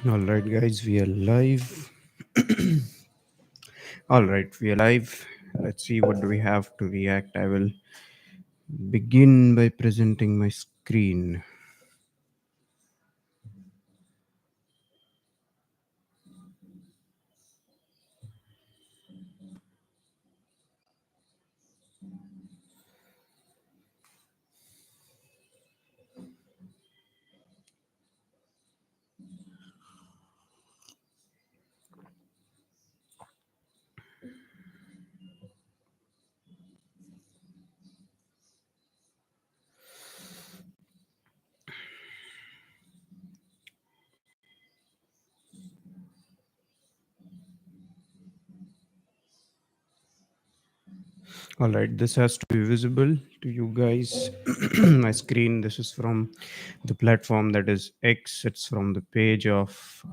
All right, guys, we are live. All right, we are live. Let's see what do we have to react. I will begin by presenting my screen. All right, this has to be visible to you guys. My screen. This is from the platform that is X. It's from the page of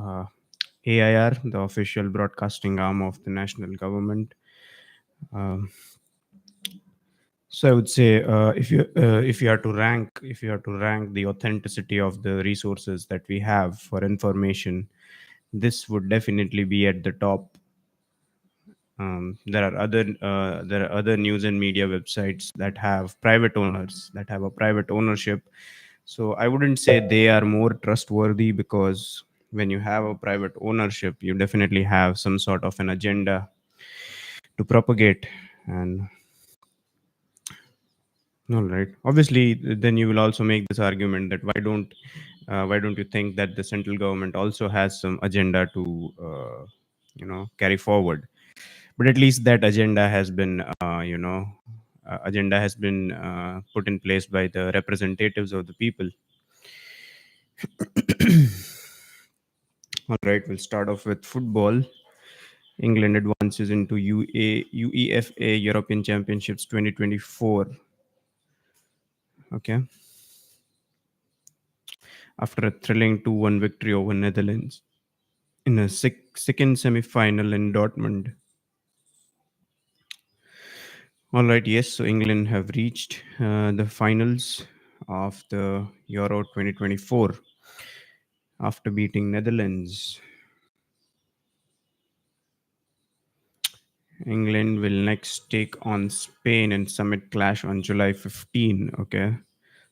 AIR, the official broadcasting arm of the national government. Um, So I would say, if you are to rank the authenticity of the resources that we have for information, this would definitely be at the top. There are other news and media websites that have private owners, that have a private ownership. So I wouldn't say they are more trustworthy, because when you have a private ownership, you definitely have some sort of an agenda to propagate. And all right. Obviously, then you will also make this argument that why don't you think that the central government also has some agenda to carry forward? But at least that agenda has been put in place by the representatives of the people. All right. We'll start off with football. England advances into UEFA European Championships 2024. Okay. After a thrilling 2-1 victory over Netherlands in a second semi-final in Dortmund. All right, yes. So England have reached the finals of the Euro 2024 after beating Netherlands. England will next take on Spain in summit clash on July 15. Okay,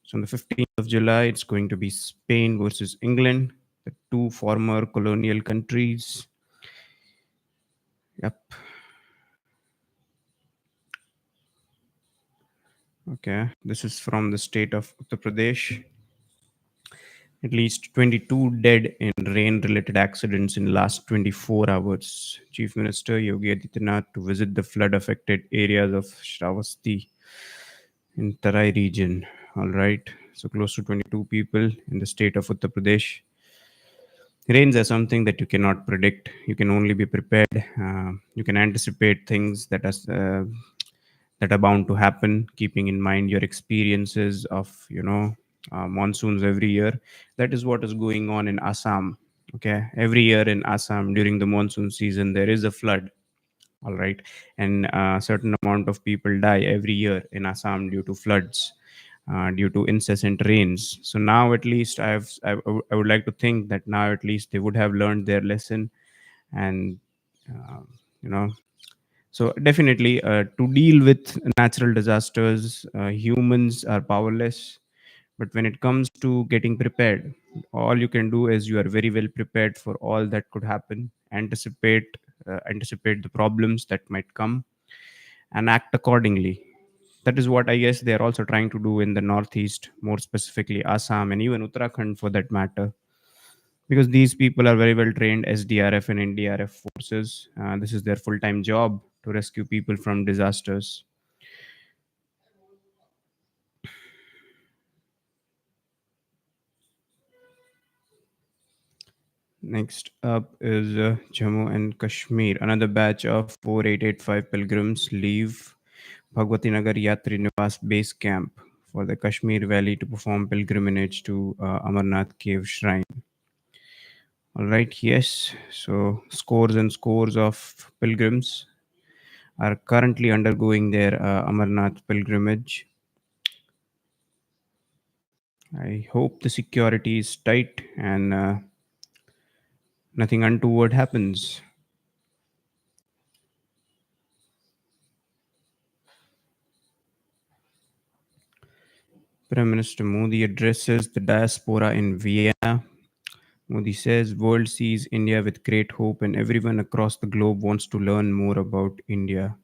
so on the 15th of July, it's going to be Spain versus England, the two former colonial countries. Yep. Okay, this is from the state of Uttar Pradesh. At least 22 dead in rain-related accidents in last 24 hours. Chief Minister Yogi Adityanath to visit the flood-affected areas of Shravasti in Tarai region. All right. So close to 22 people in the state of Uttar Pradesh. Rains are something that you cannot predict. You can only be prepared. You can anticipate things that are bound to happen, keeping in mind your experiences of monsoons every year. That is what is going on in Assam. Okay, every year in Assam during the monsoon season there is a flood. All right, and a certain amount of people die every year in Assam due to floods, due to incessant rains. So now at least I would like to think that now at least they would have learned their lesson. And um, you know so definitely, to deal with natural disasters, humans are powerless. But when it comes to getting prepared, all you can do is you are very well prepared for all that could happen. Anticipate the problems that might come, and act accordingly. That is what I guess they are also trying to do in the northeast, more specifically Assam and even Uttarakhand for that matter, because these people are very well trained SDRF and NDRF forces. This is their full time job to rescue people from disasters. Next up is Jammu and Kashmir. Another batch of 4885 pilgrims leave Bhagwati Nagar Yatri Niwas base camp for the Kashmir Valley to perform pilgrimage to Amarnath Cave Shrine. All right, yes. So scores and scores of pilgrims are currently undergoing their Amarnath pilgrimage. I hope the security is tight and nothing untoward happens. Prime Minister Modi addresses the diaspora in Vienna. Modi says, world sees India with great hope and everyone across the globe wants to learn more about India.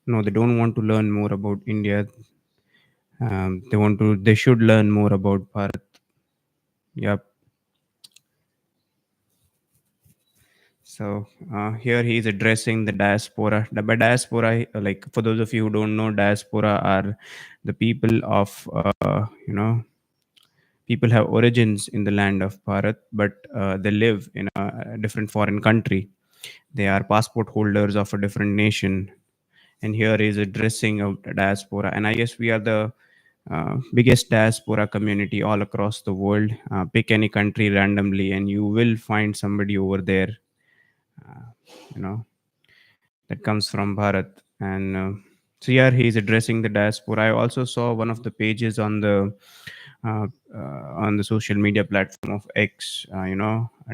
No, they don't want to learn more about India. They should learn more about Bharat. Yep. So here he is addressing the diaspora. By diaspora, like for those of you who don't know, diaspora are the people of people have origins in the land of Bharat, but they live in a different foreign country. They are passport holders of a different nation, and here is addressing of the diaspora. And I guess we are the biggest diaspora community all across the world. Pick any country randomly, and you will find somebody over there. Uh, you know that comes from Bharat. And so here he is addressing the diaspora. I also saw one of the pages uh, on the social media platform of X.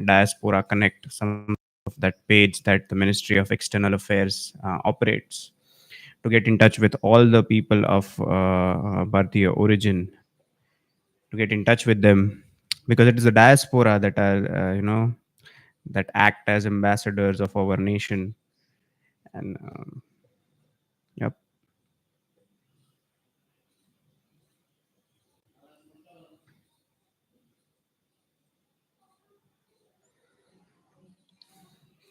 Diaspora Connect, some of that page that the Ministry of External Affairs operates to get in touch with all the people of Bharatiya origin, to get in touch with them, because it is the diaspora that are that act as ambassadors of our nation. And yep.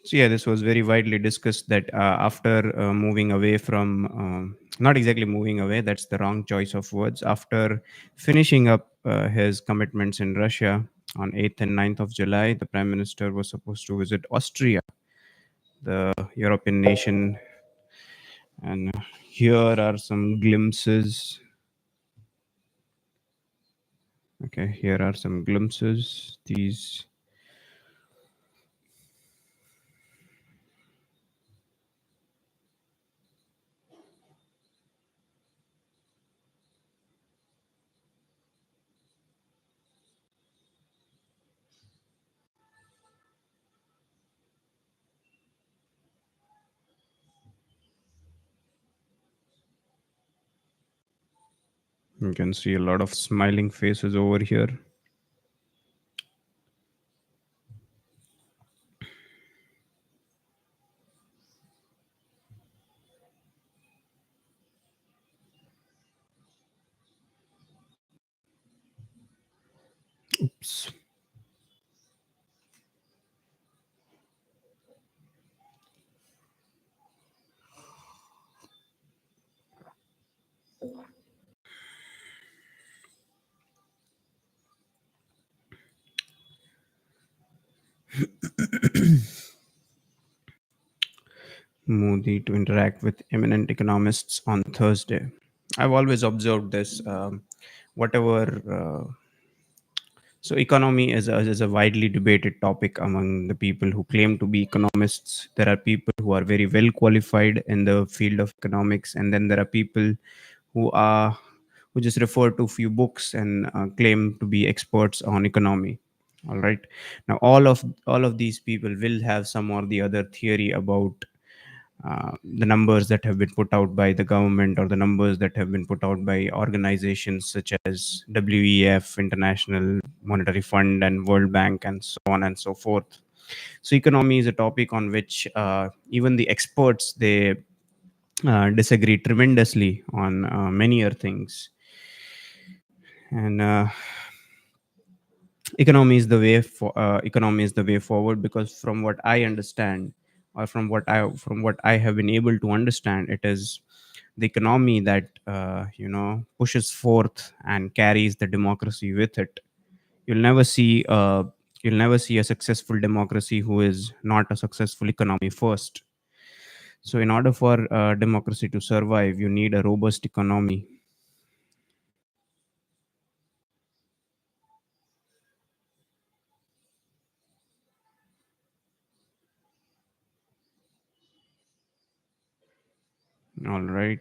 So yeah, this was very widely discussed that after moving away from, not exactly moving away, that's the wrong choice of words. After finishing up his commitments in Russia on 8th and 9th of July, the Prime Minister was supposed to visit Austria, the European nation. And here are some glimpses. Okay, here are some glimpses. These, you can see a lot of smiling faces over here. Oops. Modi to interact with eminent economists on Thursday. I've always observed this. Whatever. So, economy is a widely debated topic among the people who claim to be economists. There are people who are very well qualified in the field of economics, and then there are people who are who just refer to few books and claim to be experts on economy. All right. Now, all of these people will have some or the other theory about the numbers that have been put out by the government, or the numbers that have been put out by organizations such as WEF, International Monetary Fund, and World Bank, and so on and so forth. So economy is a topic on which even the experts, they disagree tremendously on many other things. And economy is the way forward, because from what I understand, or from what I have been able to understand, it is the economy that pushes forth and carries the democracy with it. You'll never see a successful democracy who is not a successful economy first. So in order for democracy to survive, you need a robust economy. All right.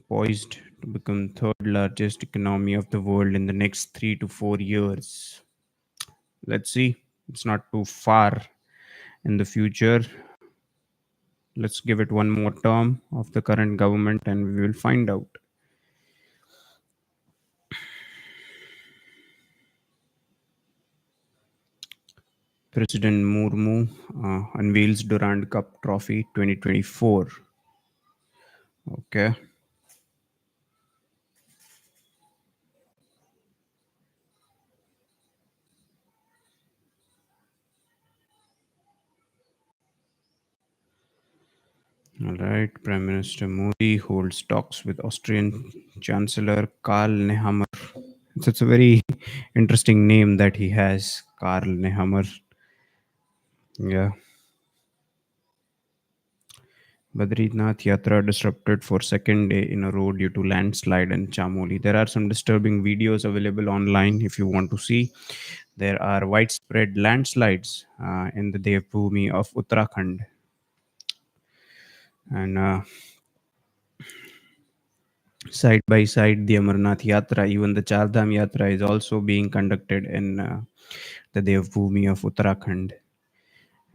Poised to become third largest economy of the world in the next 3 to 4 years. Let's see. It's not too far. in the future. Let's give it one more term of the current government and we will find out. President Murmu unveils Durand Cup Trophy 2024. Okay. All right. Prime Minister Modi holds talks with Austrian Chancellor Karl Nehammer. It's a very interesting name that he has, Karl Nehammer. Yeah. Badrinath Yatra disrupted for second day in a row due to landslide in Chamoli. There are some disturbing videos available online if you want to see. There are widespread landslides in the Devbhoomi of Uttarakhand. And side by side, the Amarnath Yatra, even the Chardham Yatra, is also being conducted in the Devbhoomi of Uttarakhand.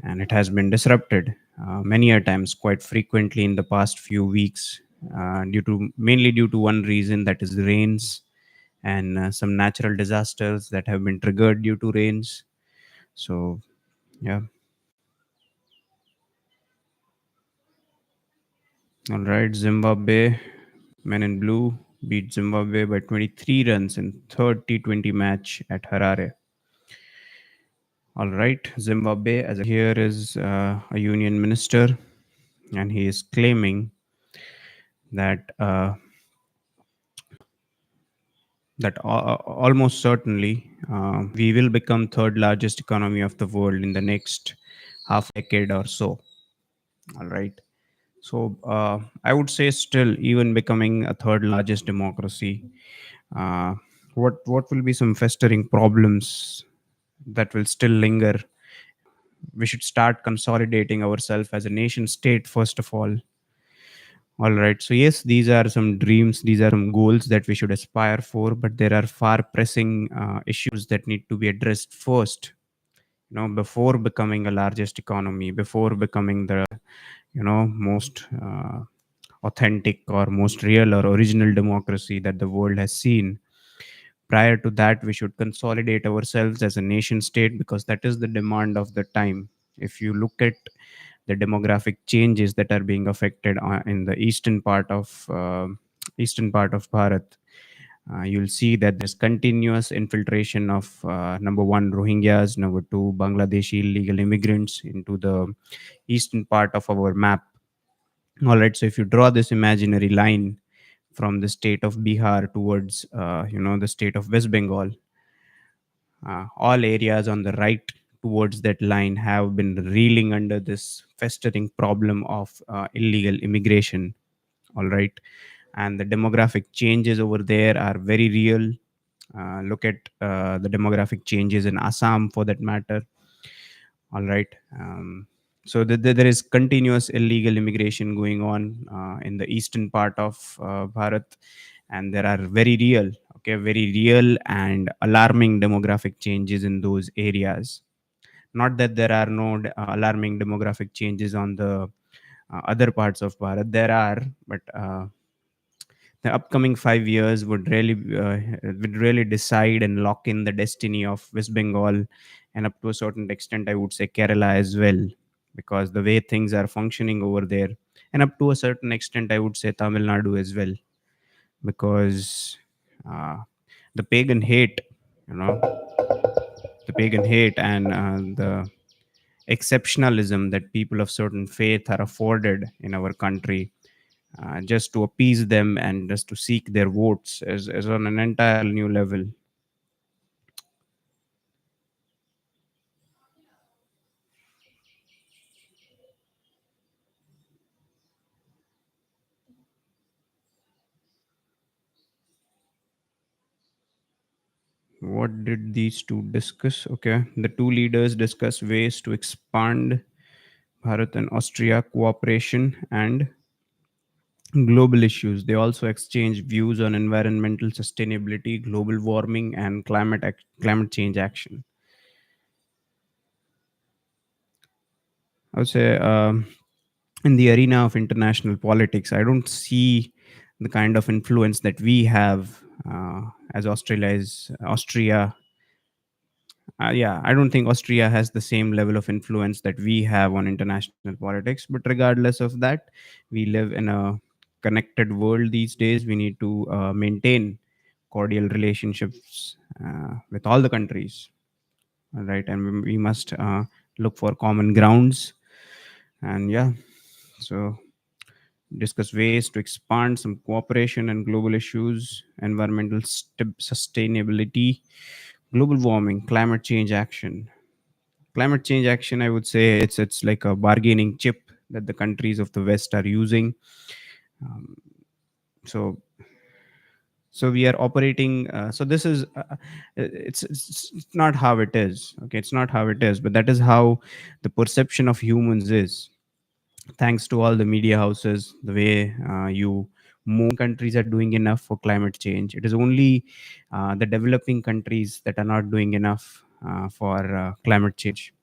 And it has been disrupted many a times, quite frequently in the past few weeks, due to mainly due to one reason, that is rains and some natural disasters that have been triggered due to rains. So yeah. All right, Zimbabwe, men in blue beat Zimbabwe by 23 runs in third T20 match at Harare. All right, Zimbabwe, as here is a union minister, and he is claiming that almost certainly we will become third largest economy of the world in the next half decade or so. All right. So I would say still even becoming a third largest democracy, uh, what will be some festering problems that will still linger? We should start consolidating ourselves as a nation state first of all. All right. So yes, these are some dreams. These are some goals that we should aspire for. But there are far pressing issues that need to be addressed first. Before becoming a largest economy, before becoming the most authentic or most real or original democracy that the world has seen. Prior to that, we should consolidate ourselves as a nation state because that is the demand of the time. If you look at the demographic changes that are being affected in the eastern part of Bharat, you'll see that there's continuous infiltration of number one Rohingyas, number two Bangladeshi illegal immigrants into the eastern part of our map. All right, so if you draw this imaginary line from the state of Bihar towards the state of West Bengal, all areas on the right towards that line have been reeling under this festering problem of illegal immigration. All right, and the demographic changes over there are very real. Look at the demographic changes in Assam for that matter. All right. So there is continuous illegal immigration going on in the eastern part of Bharat, and there are very real and alarming demographic changes in those areas. Not that there are no alarming demographic changes on the other parts of Bharat. There are, but the upcoming 5 years would really decide and lock in the destiny of West Bengal, and up to a certain extent, I would say Kerala as well, because the way things are functioning over there, and up to a certain extent, I would say Tamil Nadu as well, because uh, the pagan hate, you know, the pagan hate and the exceptionalism that people of certain faith are afforded in our country, just to appease them and just to seek their votes is on an entire new level. What did these two discuss? Okay, the two leaders discuss ways to expand Bharat and Austria cooperation and global issues. They also exchange views on environmental sustainability, global warming, and climate change action. I would say, in the arena of international politics, I don't see the kind of influence that we have as Austria. Yeah, I don't think Austria has the same level of influence that we have on international politics. But regardless of that, we live in a connected world these days. We need to maintain cordial relationships with all the countries, right? And we must look for common grounds. And yeah, so discuss ways to expand some cooperation and global issues, environmental sustainability, global warming, climate change action. Climate change action, I would say it's like a bargaining chip that the countries of the West are using. Um, so so we are operating. So this is it's not how it is. Okay, it's not how it is, but that is how the perception of humans is, thanks to all the media houses, the way you more countries are doing enough for climate change. It is only the developing countries that are not doing enough for climate change,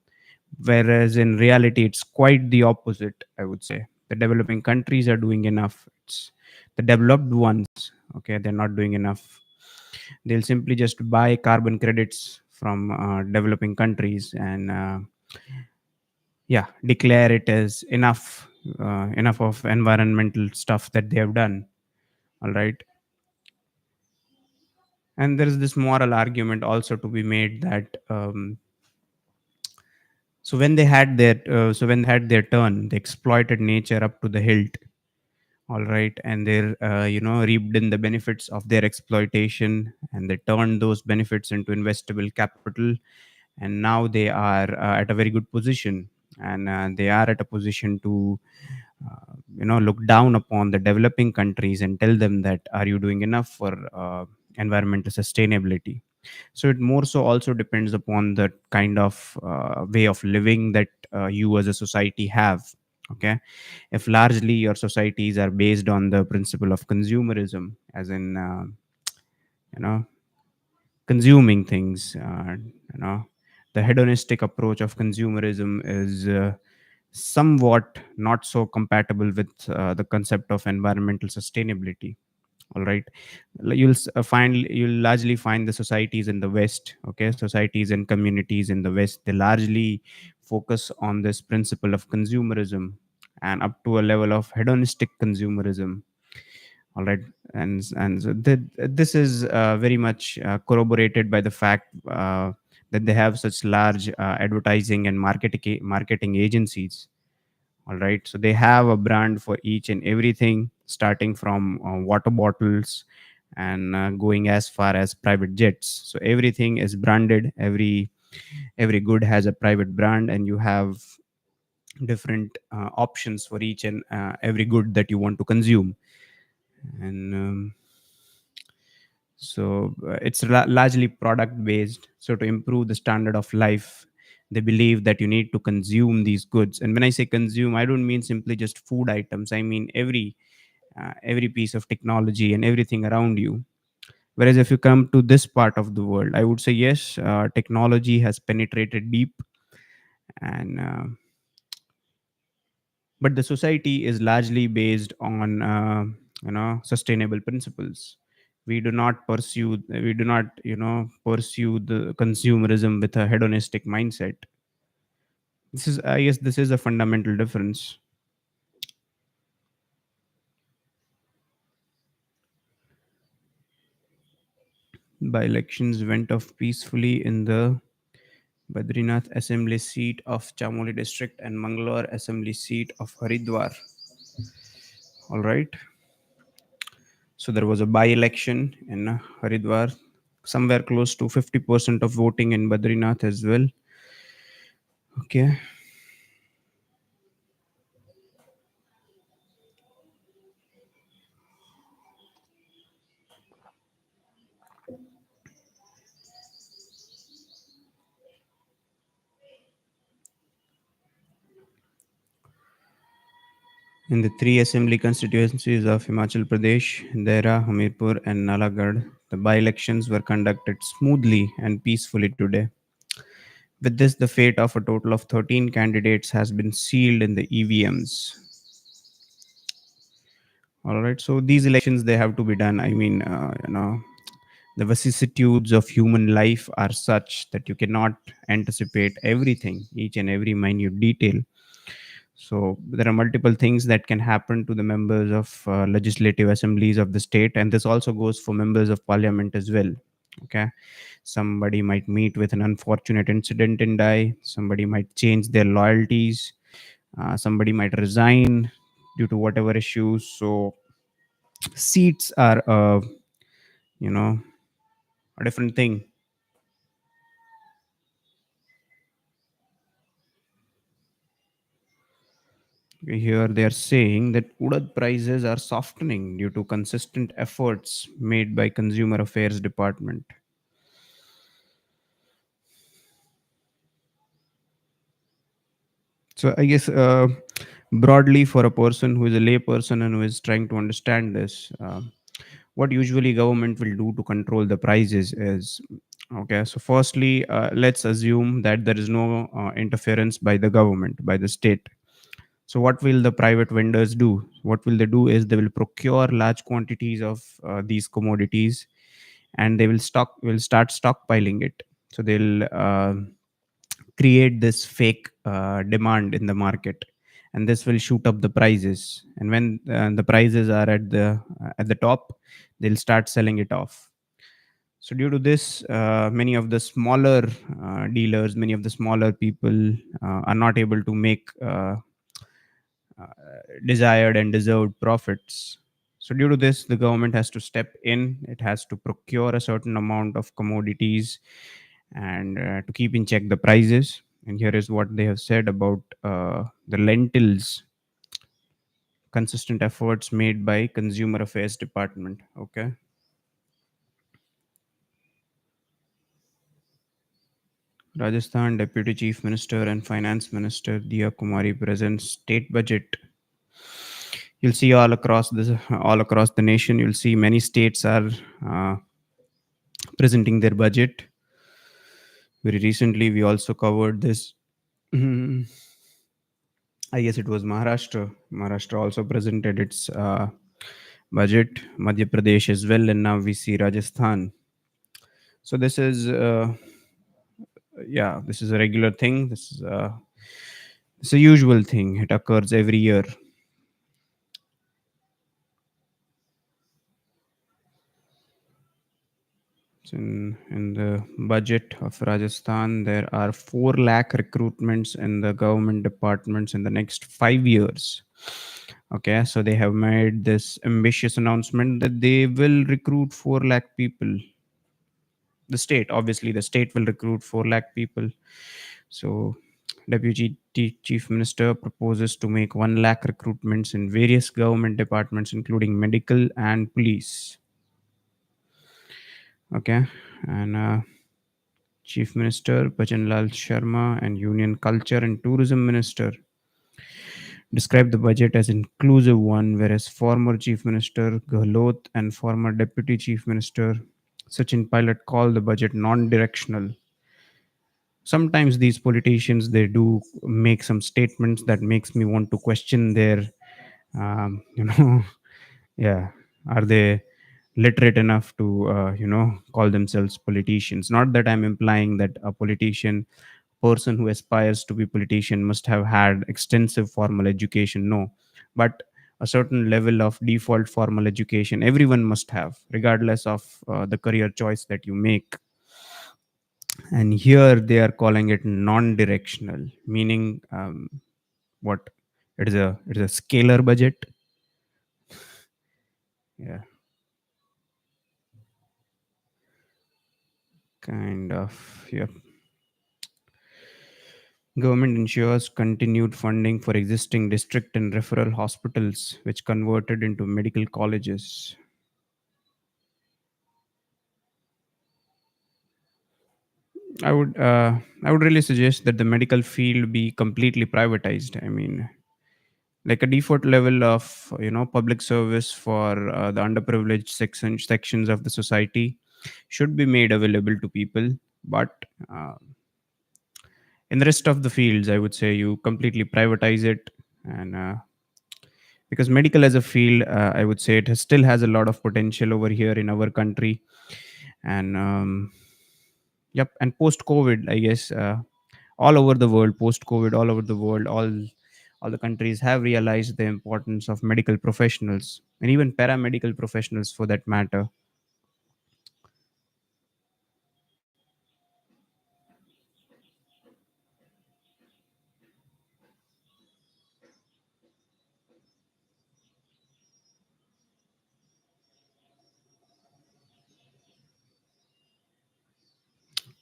whereas in reality it's quite the opposite. I would say the developing countries are doing enough. It's the developed ones, okay, they're not doing enough. They'll simply just buy carbon credits from developing countries and yeah, declare it as enough, enough of environmental stuff that they have done. All right. And there is this moral argument also to be made that so when they had their turn, they exploited nature up to the hilt. All right. And they reaped in the benefits of their exploitation, and they turned those benefits into investable capital. And now they are at a very good position, and they are at a position to look down upon the developing countries and tell them that, are you doing enough for environmental sustainability? So it more so also depends upon the kind of way of living that you as a society have. Okay. If largely your societies are based on the principle of consumerism, as in you know consuming things, you know the hedonistic approach of consumerism is somewhat not so compatible with the concept of environmental sustainability. All right. You'll largely find the societies in the West, okay, societies and communities in the West, they largely focus on this principle of consumerism, and up to a level of hedonistic consumerism. All right. And so this is very much corroborated by the fact that they have such large advertising and marketing agencies. All right. So they have a brand for each and everything, starting from water bottles and going as far as private jets. So everything is branded. Every good has a private brand, and you have different options for each and every good that you want to consume. And it's largely product based. So to improve the standard of life, they believe that you need to consume these goods. And when I say consume, I don't mean simply just food items. I mean every piece of technology and everything around you. Whereas if you come to this part of the world, I would say yes, technology has penetrated deep, and but the society is largely based on sustainable principles. We do not pursue the consumerism with a hedonistic mindset. This is, I guess, this is a fundamental difference. By elections went off peacefully in the Badrinath Assembly seat of Chamoli district and Mangalore Assembly seat of Haridwar. All right. So there was a by-election in Haridwar, somewhere close to 50% of voting in Badrinath as well. Okay. In the three assembly constituencies of Himachal Pradesh, Dehra, Hamirpur, and Nalagarh, the by elections were conducted smoothly and peacefully today. With this, the fate of a total of 13 candidates has been sealed in the EVMs. All right, so these elections, they have to be done. I mean, the vicissitudes of human life are such that you cannot anticipate everything, each and every minute detail. So there are multiple things that can happen to the members of legislative assemblies of the state, and this also goes for members of parliament as well. Okay, somebody might meet with an unfortunate incident and die. Somebody might change their loyalties. Somebody might resign due to whatever issues. So seats are, you know, a different thing. Here they are saying that Udad prices are softening due to consistent efforts made by Consumer Affairs Department. So I guess broadly for a person who is a lay person and who is trying to understand this, what usually government will do to control the prices is, okay. So firstly, let's assume that there is no interference by the government, by the state. So what will the private vendors do? What will they do is they will procure large quantities of these commodities, and they will start stockpiling it. So they'll create this fake demand in the market, and this will shoot up the prices. And when the prices are at the top, they'll start selling it off. So due to this, many of the smaller dealers, many of the smaller people are not able to make uh, desired and deserved profits. So, due to this, the government has to step in. It has to procure a certain amount of commodities and to keep in check the prices. And here is what they have said about the lentils. Consistent efforts made by Consumer Affairs Department. Okay. Rajasthan Deputy Chief Minister and Finance Minister Diya Kumari presents state budget. You'll see all across the nation. You'll see many states are uh, presenting their budget. Very recently, we also covered this. Mhm. I guess it was Maharashtra. Maharashtra also presented its budget. Madhya Pradesh as well, and now we see Rajasthan. So this is, yeah, this is a regular thing. This is a usual thing. It occurs every year. So in the budget of Rajasthan, there are 4 lakh recruitments in the government departments in the next 5 years. Okay, so they have made this ambitious announcement that they will recruit 4 lakh people. The state, obviously, the state will recruit 4 lakh people. So, Chief Minister proposes to make 1 lakh recruitments in various government departments, including medical and police. Okay, and Chief Minister Bhajanlal Sharma and Union Culture and Tourism Minister described the budget as inclusive one, whereas former Chief Minister Gehlot and former Deputy Chief Minister Sachin Pilot called the budget non-directional. Sometimes these politicians, they do make some statements that makes me want to question their, you know, yeah, are they literate enough to call themselves politicians? Not that I'm implying that a person who aspires to be politician must have had extensive formal education, no, but a certain level of default formal education everyone must have, regardless of the career choice that you make. And here they are calling it non-directional, meaning what, it is a scalar budget. Yeah, kind of, yeah. Government ensures continued funding for existing district and referral hospitals, which converted into medical colleges. I would really suggest that the medical field be completely privatized. I mean, like a default level of public service for the underprivileged sections of the society should be made available to people. But In the rest of the fields, I would say you completely privatize it, and because medical as a field, I would say it still has a lot of potential over here in our country. And yep, and post COVID, I guess all over the world, post COVID, all over the world, all the countries have realized the importance of medical professionals and even paramedical professionals for that matter.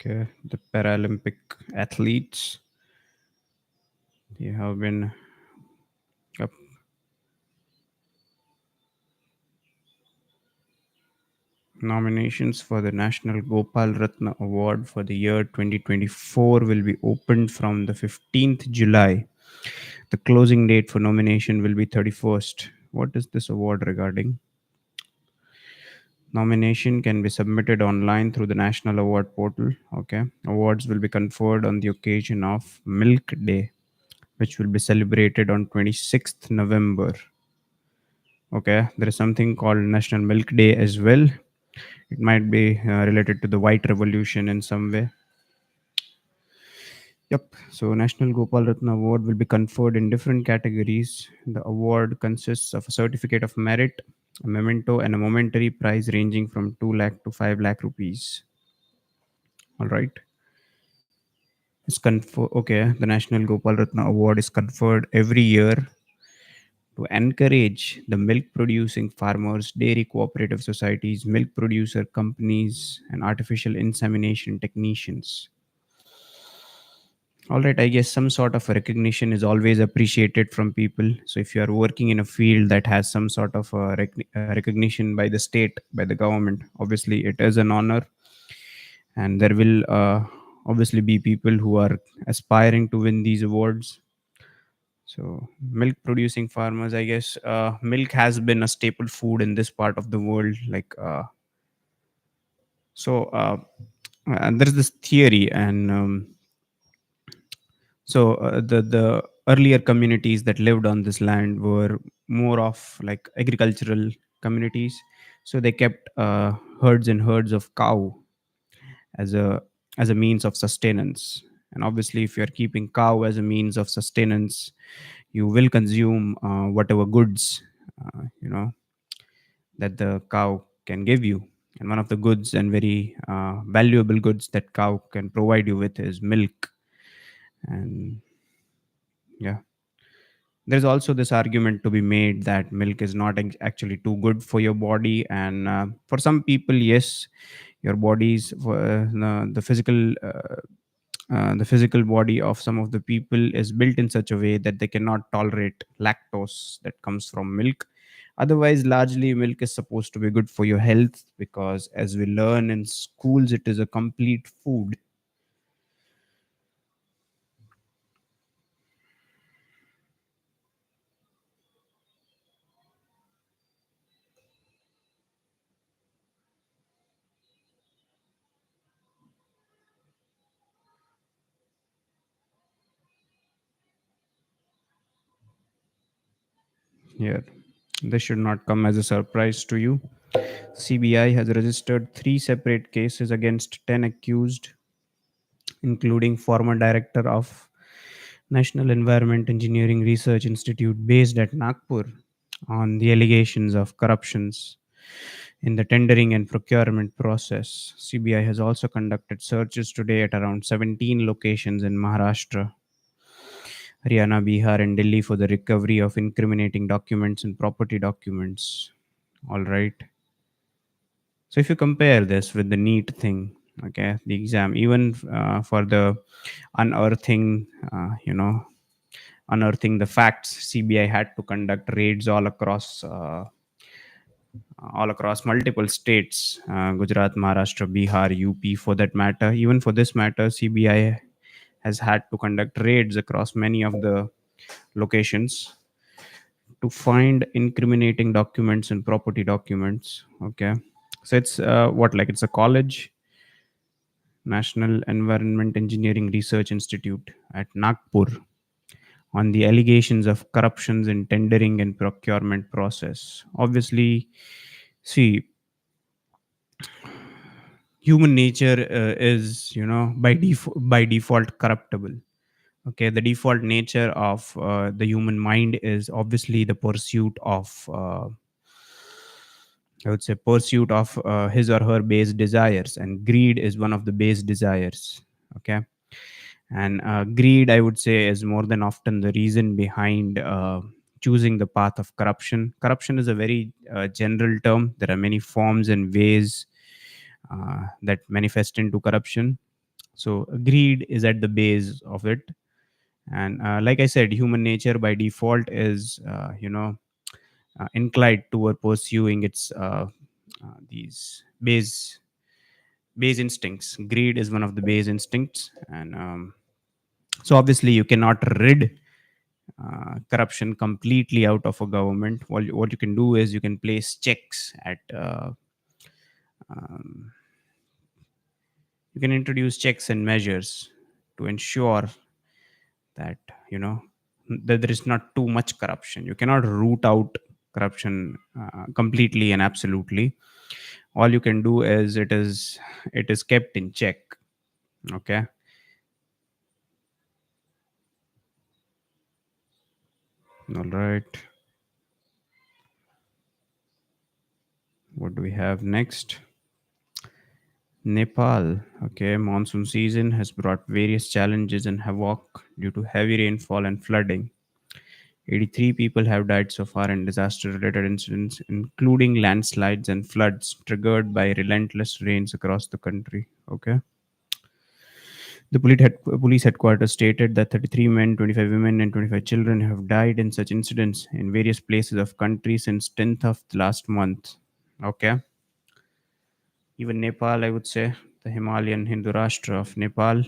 Okay, the Paralympic athletes, they have been, yep, nominations for the National Gopal Ratna Award for the year 2024 will be opened from the 15th July. The closing date for nomination will be 31st. What is this award regarding? Nomination can be submitted online through the National Award portal. Okay. Awards will be conferred on the occasion of Milk Day, which will be celebrated on 26th November. Okay. There is something called National Milk Day as well. It might be related to the White Revolution in some way. Yep. So, National Gopal Ratna Award will be conferred in different categories. The award consists of a certificate of merit, a memento, and a momentary prize ranging from 2 lakh to 5 lakh rupees. All right. Okay. The National Gopal Ratna Award is conferred every year to encourage the milk producing farmers, dairy cooperative societies, milk producer companies, and artificial insemination technicians. All right, I guess some sort of recognition is always appreciated from people. So if you are working in a field that has some sort of recognition by the state, by the government, obviously it is an honor, and there will obviously be people who are aspiring to win these awards. So milk producing farmers, I guess, milk has been a staple food in this part of the world. So and there's this theory, and the earlier communities that lived on this land were more of like agricultural communities. So they kept herds and herds of cow as a means of sustenance. And obviously, if you're keeping cow as a means of sustenance, you will consume whatever goods you know that the cow can give you. And one of the goods and very valuable goods that cow can provide you with is milk. And yeah, there's also this argument to be made that milk is not actually too good for your body. And for some people, yes, your body's the physical body of some of the people is built in such a way that they cannot tolerate lactose that comes from milk. Otherwise, largely milk is supposed to be good for your health, because as we learn in schools, it is a complete food. Here, this should not come as a surprise to you. CBI has registered three separate cases against 10 accused, including former director of National Environment Engineering Research Institute based at Nagpur, on the allegations of corruptions in the tendering and procurement process. CBI has also conducted searches today at around 17 locations in Maharashtra, Haryana, Bihar, and Delhi for the recovery of incriminating documents and property documents. All right. So if you compare this with the NEET thing, okay, the exam, even for the unearthing, unearthing the facts, CBI had to conduct raids all across multiple states, Gujarat, Maharashtra, Bihar, UP, for that matter. Even for this matter, CBI has had to conduct raids across many of the locations to find incriminating documents and property documents. Okay, so it's what, like it's a college. National Environment Engineering Research Institute at Nagpur, on the allegations of corruptions in tendering and procurement process. Obviously, see, human nature is, by default corruptible. Okay, the default nature of the human mind is obviously the pursuit of, I would say, pursuit of his or her base desires, and greed is one of the base desires. Okay, and greed, I would say, is more than often the reason behind choosing the path of corruption. Corruption is a very general term. There are many forms and ways that manifest into corruption. So greed is at the base of it, and like I said, human nature by default is, inclined toward pursuing its these base instincts. Greed is one of the base instincts, and so obviously you cannot rid corruption completely out of a government. What you can do is you can place checks at, um, you can introduce checks and measures to ensure that, you know that there is not too much corruption. You cannot root out corruption completely and absolutely. All you can do is it is kept in check. Okay. All right. What do we have next? Nepal. Okay, monsoon season has brought various challenges and havoc due to heavy rainfall and flooding. 83 people have died so far in disaster related incidents, including landslides and floods triggered by relentless rains across the country. Okay. The police headquarters stated that 33 men, 25 women, and 25 children have died in such incidents in various places of country since 10th of the last month. Okay. Even Nepal, I would say, the Himalayan Hindu Rashtra of Nepal.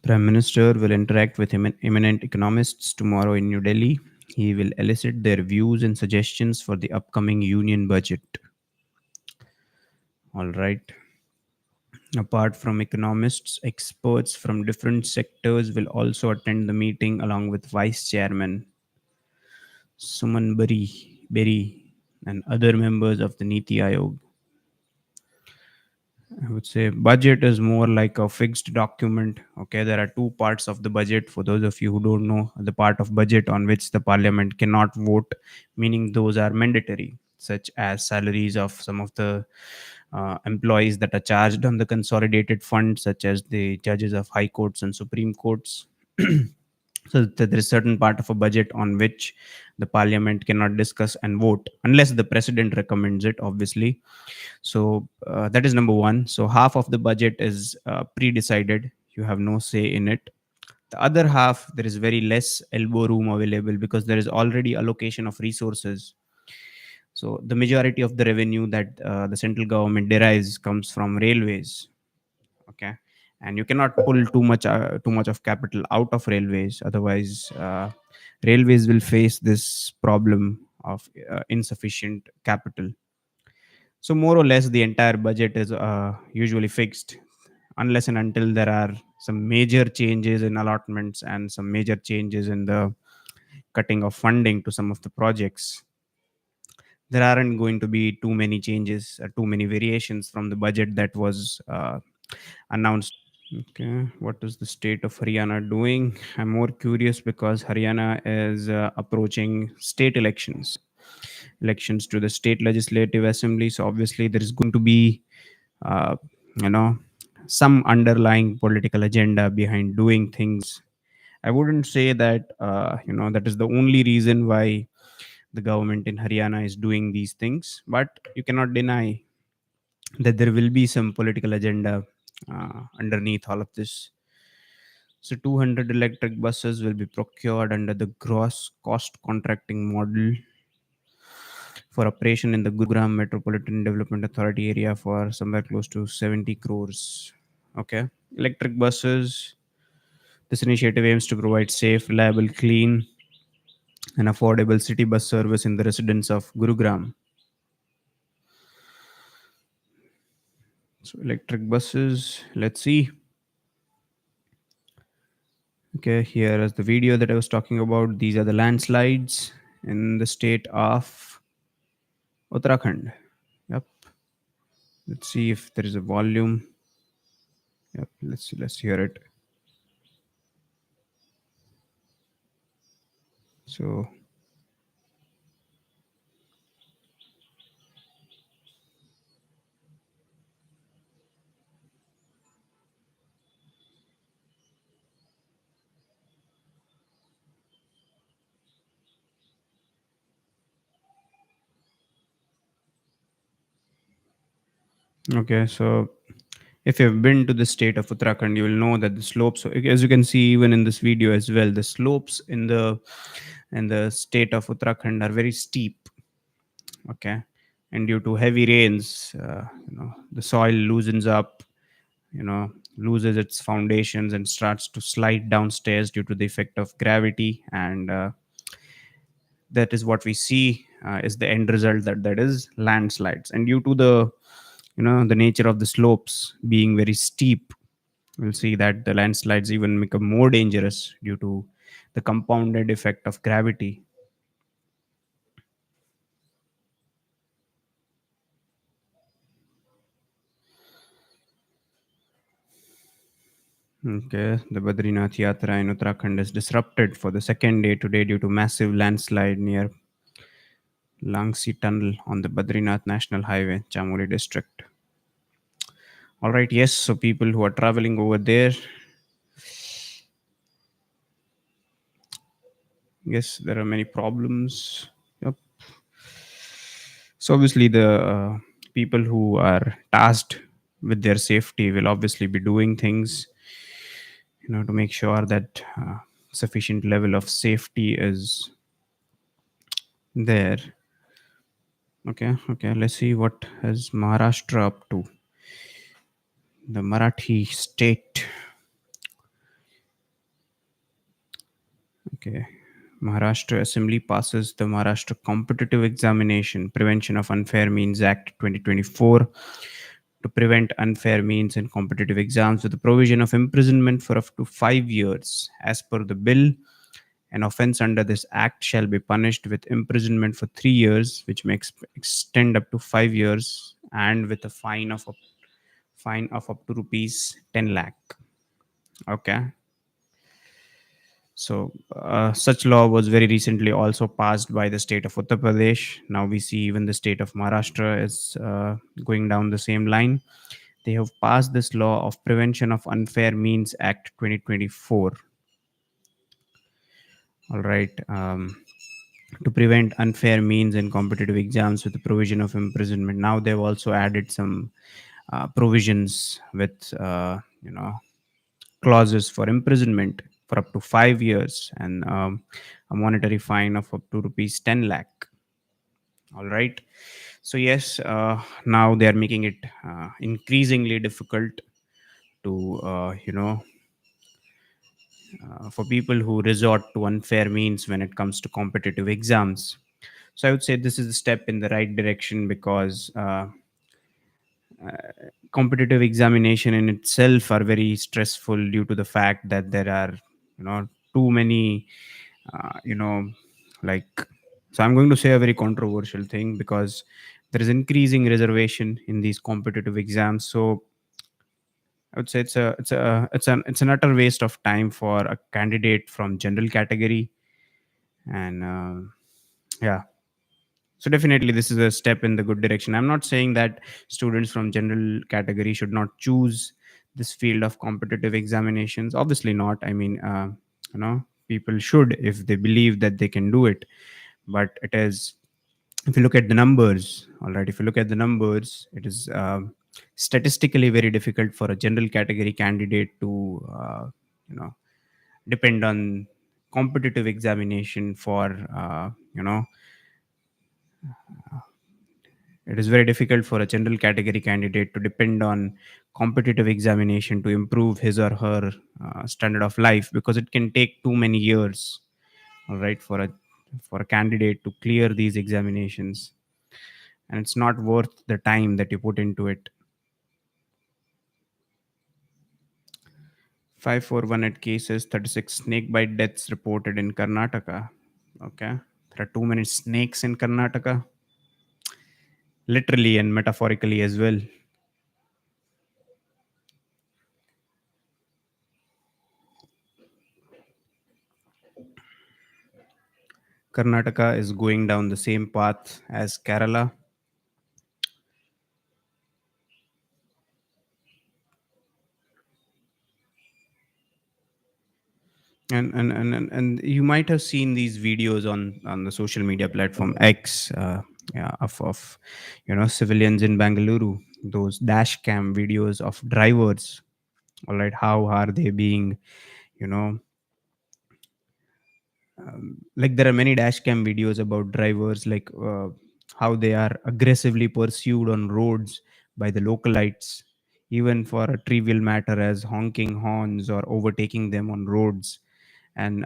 Prime Minister will interact with eminent economists tomorrow in New Delhi. He will elicit their views and suggestions for the upcoming union budget. All right. Apart from economists, experts from different sectors will also attend the meeting along with Vice Chairman Suman Berry and other members of the Niti Aayog. I would say budget is more like a fixed document. Okay, there are two parts of the budget. For those of you who don't know, the part of budget on which the parliament cannot vote, meaning those are mandatory, such as salaries of some of the employees that are charged on the consolidated fund, such as the judges of high courts and supreme courts. So there is certain part of a budget on which the parliament cannot discuss and vote unless the president recommends it, obviously. So that is number one. So half of the budget is pre-decided. You have no say in it. The other half, there is very less elbow room available because there is already allocation of resources. So the majority of the revenue that the central government derives comes from railways. Okay, and you cannot pull too much of capital out of railways. Otherwise, railways will face this problem of insufficient capital. So more or less, the entire budget is usually fixed, unless and until there are some major changes in allotments and some major changes in the cutting of funding to some of the projects. There aren't going to be too many changes, too many variations from the budget that was announced. Okay, what is the state of Haryana doing? I'm more curious because Haryana is approaching state elections to the state legislative assembly. So obviously, there is going to be, uh, you know, some underlying political agenda behind doing things. I wouldn't say that that is the only reason why the government in Haryana is doing these things, but you cannot deny that there will be some political agenda underneath all of this. So 200 electric buses will be procured under the gross cost contracting model for operation in the Gurugram Metropolitan Development Authority area for somewhere close to 70 crores. Okay. Electric buses. This initiative aims to provide safe, reliable, clean, and affordable city bus service in the residents of Gurugram. So, electric buses. Let's see. Okay, here is the video that I was talking about. These are the landslides in the state of Uttarakhand. Yep. Let's see if there is a volume. Yep. Let's hear it. So okay, so if you've been to the state of Uttarakhand, you will know that the slopes, as you can see even in this video as well, the slopes in the state of Uttarakhand are very steep. Okay, and due to heavy rains, the soil loosens up, loses its foundations and starts to slide downstairs due to the effect of gravity, and that is what we see is the end result, that is landslides. And due to the nature of the slopes being very steep, we'll see that the landslides even become more dangerous due to the compounded effect of gravity. Okay, the Badrinath Yatra in Uttarakhand is disrupted for the second day today due to massive landslide near Langsi Tunnel on the Badrinath National Highway, Chamoli district. All right, yes, so people who are traveling over there, yes, there are many problems. Yep. So obviously, the people who are tasked with their safety will obviously be doing things, to make sure that sufficient level of safety is there. Okay. Let's see what is Maharashtra up to. The Marathi state. Okay. Maharashtra Assembly passes the Maharashtra Competitive Examination Prevention of Unfair Means Act 2024 to prevent unfair means in competitive exams with the provision of imprisonment for up to 5 years. As per the bill, an offence under this act shall be punished with imprisonment for 3 years, which may extend up to 5 years, and with a fine of up to rupees 10 lakh. Okay. So, such law was very recently also passed by the state of Uttar Pradesh. Now we see even the state of Maharashtra is going down the same line. They have passed this law of Prevention of Unfair Means Act 2024. All right. To prevent unfair means in competitive exams with the provision of imprisonment. Now they've also added some provisions with, clauses for imprisonment for up to 5 years and a monetary fine of up to rupees 10 lakh. All right. So yes, now they are making it increasingly difficult to for people who resort to unfair means when it comes to competitive exams. So I would say this is a step in the right direction because competitive examination in itself are very stressful due to the fact that there are too many you know like so I'm going to say a very controversial thing because there is increasing reservation in these competitive exams. So I would say it's an utter waste of time for a candidate from general category. And yeah, so definitely this is a step in the good direction. I'm not saying that students from general category should not choose this field of competitive examinations. Obviously not. I mean, people should if they believe that they can do it. But it is, if you look at the numbers, all right, if you look at the numbers, it is statistically very difficult for a general category candidate to you know depend on competitive examination for It is very difficult for a general category candidate to depend on competitive examination to improve his or her standard of life, because it can take too many years, all right, for a candidate to clear these examinations, and it's not worth the time that you put into it. 5,418 cases, 36 snake bite deaths reported in Karnataka. Okay. There are too many snakes in Karnataka, literally and metaphorically as well. Karnataka is going down the same path as Kerala. And you might have seen these videos on the social media platform X, yeah, of civilians in Bangalore, those dash cam videos of drivers. All right, how are they being, you know like, there are many dash cam videos about drivers, like how they are aggressively pursued on roads by the localites, even for a trivial matter as honking horns or overtaking them on roads, and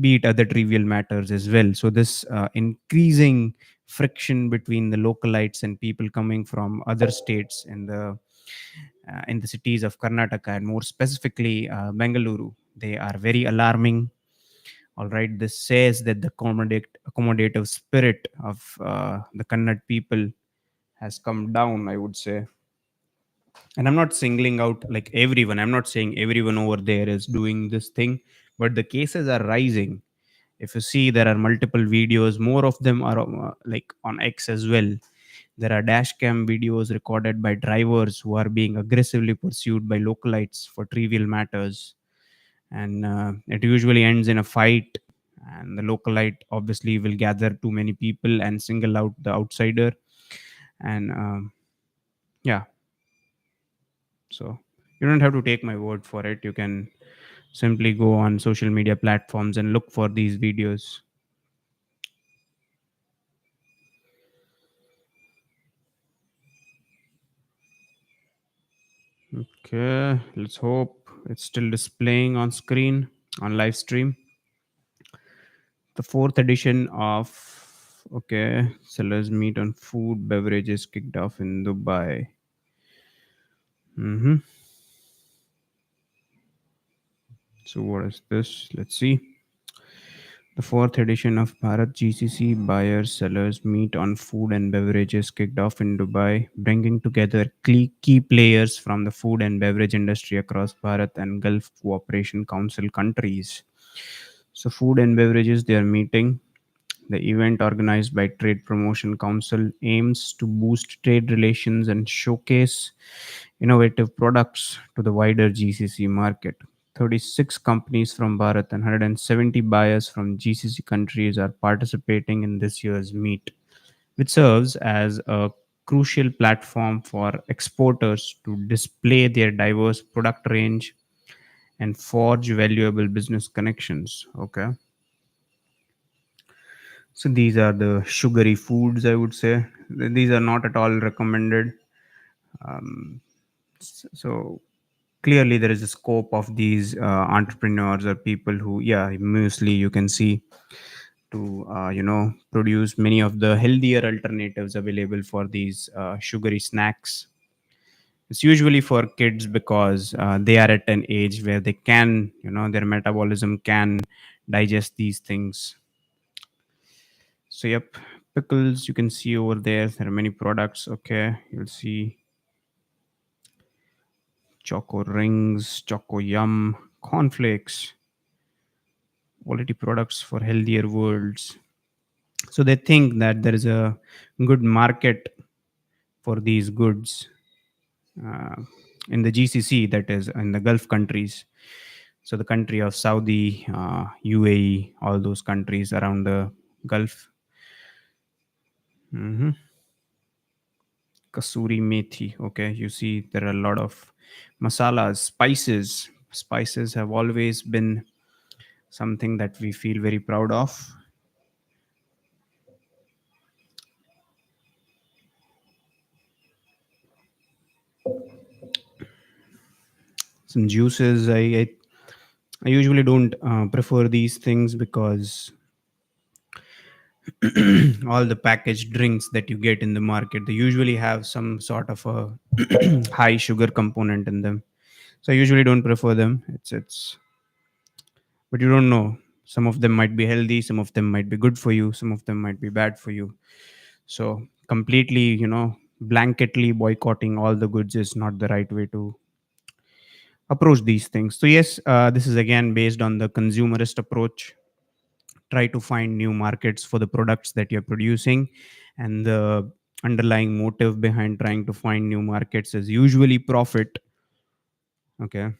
be it other trivial matters as well. So this increasing friction between the localites and people coming from other states in the cities of Karnataka, and more specifically Bengaluru, they are very alarming. All right, this says that the accommodative spirit of the Kannad people has come down, I would say. And I'm not singling out like everyone. I'm not saying everyone over there is doing this thing, but the cases are rising. If you see, there are multiple videos. More of them are like on X as well. There are dash cam videos recorded by drivers who are being aggressively pursued by localites for trivial matters, and it usually ends in a fight, and the localite obviously will gather too many people and single out the outsider. And yeah, so you don't have to take my word for it. You can simply go on social media platforms and look for these videos. Okay, let's hope it's still displaying on screen on live stream. The fourth edition of, okay, sellers meet on food beverages kicked off in Dubai. Hmm. So what is this? Let's see. The fourth edition of Bharat GCC buyers sellers meet on food and beverages kicked off in Dubai, bringing together key players from the food and beverage industry across Bharat and Gulf Cooperation Council countries. So food and beverages, they are meeting. The event, organized by Trade Promotion Council, aims to boost trade relations and showcase innovative products to the wider GCC market. 36 companies from Bharat and 170 buyers from GCC countries are participating in this year's meet, which serves as a crucial platform for exporters to display their diverse product range and forge valuable business connections. Okay. So these are the sugary foods, I would say. These are not at all recommended. Um, so clearly, there is a scope of these entrepreneurs or people who, yeah, mostly you can see to produce many of the healthier alternatives available for these sugary snacks. It's usually for kids because they are at an age where they can, their metabolism can digest these things. So yep, pickles you can see over there. There are many products. Okay, you'll see choco rings, choco yum, cornflakes, quality products for healthier worlds. So they think that there is a good market for these goods uh, in the GCC, that is in the Gulf countries. So the country of Saudi, UAE, all those countries around the Gulf. Mhm. Kasuri methi. Okay, you see there are a lot of masalas, spices have always been something that we feel very proud of. some juices. I usually don't prefer these things because all the packaged drinks that you get in the market, they usually have some sort of a high sugar component in them. So I usually don't prefer them. It's but you don't know. Some of them might be healthy, some of them might be good for you, some of them might be bad for you. So completely, blanketly boycotting all the goods is not the right way to approach these things. So yes, this is again based on the consumerist approach. Try to find new markets for the products that you're producing, and the underlying motive behind trying to find new markets is usually profit. Okay.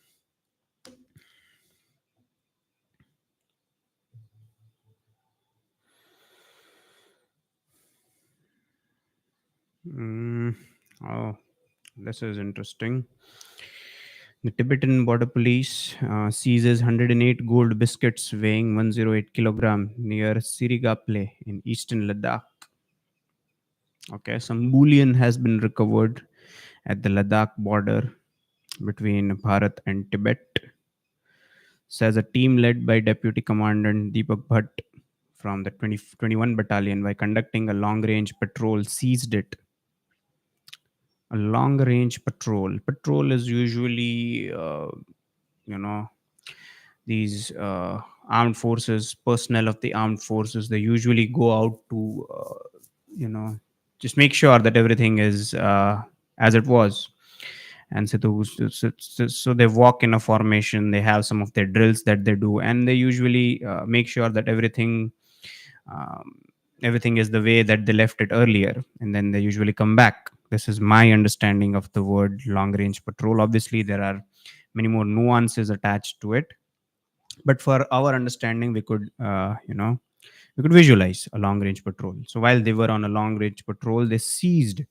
Mm, oh, this is interesting. The Tibetan border police seizes 108 gold biscuits weighing 108 kilogram near Sirigaple in eastern Ladakh. Okay, some bullion has been recovered at the Ladakh border between Bharat and Tibet, says a team led by Deputy Commandant Deepak Bhatt from the 2021 battalion. By conducting a long range patrol, seized it. A long range patrol. Patrol is usually, you know, these armed forces, personnel of the armed forces, they usually go out to, you know, just make sure that everything is as it was. And so they walk in a formation, they have some of their drills that they do, and they usually make sure that um, everything is the way that they left it earlier, and then they usually come back. This is my understanding of the word long range patrol. Obviously there are many more nuances attached to it, but for our understanding we could we could visualize a long range patrol. So while they were on a long range patrol, they seized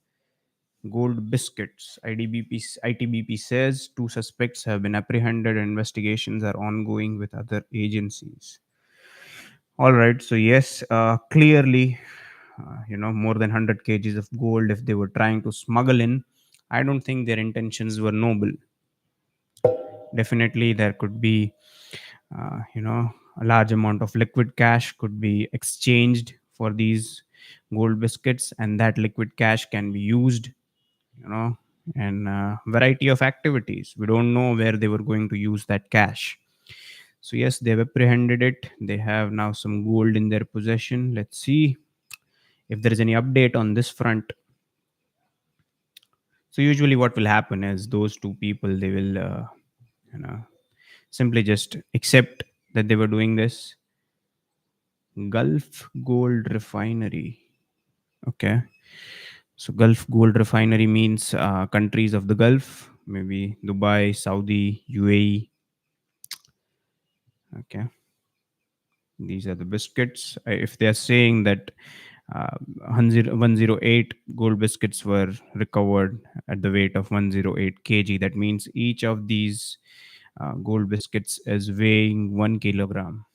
gold biscuits. ITBP says two suspects have been apprehended and investigations are ongoing with other agencies. All right, so yes, clearly, more than 100 kgs of gold if they were trying to smuggle in. I don't think their intentions were noble. Definitely there could be a large amount of liquid cash could be exchanged for these gold biscuits, and that liquid cash can be used, you know in a variety of activities. We don't know where they were going to use that cash. So yes, they've apprehended it. They have now some gold in their possession. Let's see if there is any update on this front. So usually what will happen is those two people, they will you know simply just accept that they were doing this. Gulf Gold Refinery. Okay. So Gulf Gold Refinery means countries of the Gulf, maybe Dubai, Saudi, UAE. Okay. These are the biscuits. If they are saying that 108 gold biscuits were recovered at the weight of 108 kg, that means each of these gold biscuits is weighing 1 kilogram.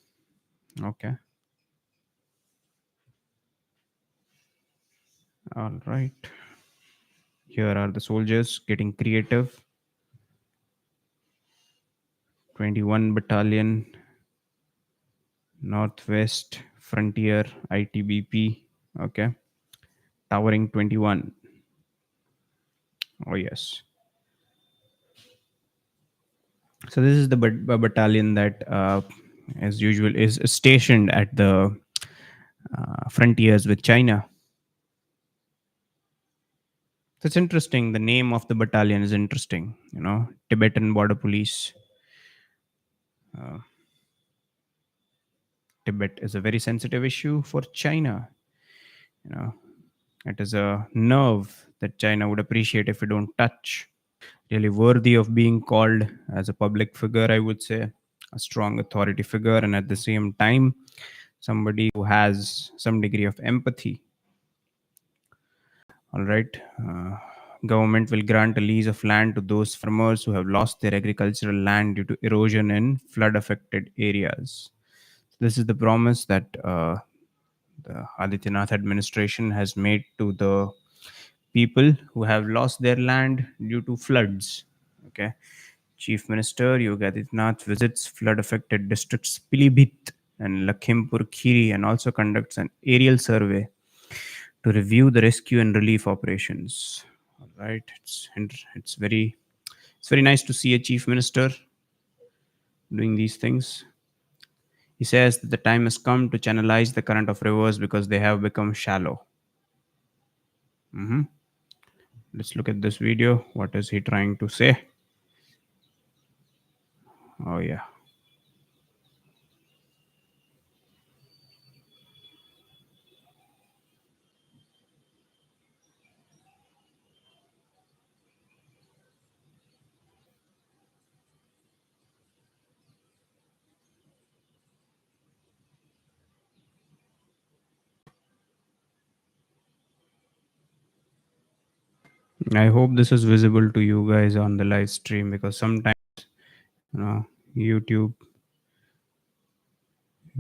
Okay. All right. Here are the soldiers getting creative. 21 Battalion, Northwest Frontier ITBP. Okay. Towering 21. Oh, yes. So, this is the battalion that, as usual, is stationed at the frontiers with China. So, it's interesting. The name of the battalion is interesting. Tibetan Border Police. Uh, Tibet is a very sensitive issue for China. You know, it is a nerve that China would appreciate if we don't touch. Really worthy of being called as a public figure, I would say, a strong authority figure, and at the same time, somebody who has some degree of empathy. All right. Government will grant a lease of land to those farmers who have lost their agricultural land due to erosion in flood affected areas. This is the promise that the Adityanath administration has made to the people who have lost their land due to floods. Okay. Chief Minister Yogi Adityanath visits flood-affected districts Pilibhit and Lakhimpur Kheri and also conducts an aerial survey to review the rescue and relief operations. All right, it's very nice to see a chief minister doing these things. He says that the time has come to channelize the current of rivers because they have become shallow. Let's look at this video. What is he trying to say? Oh yeah. I hope this is visible to you guys on the live stream because sometimes YouTube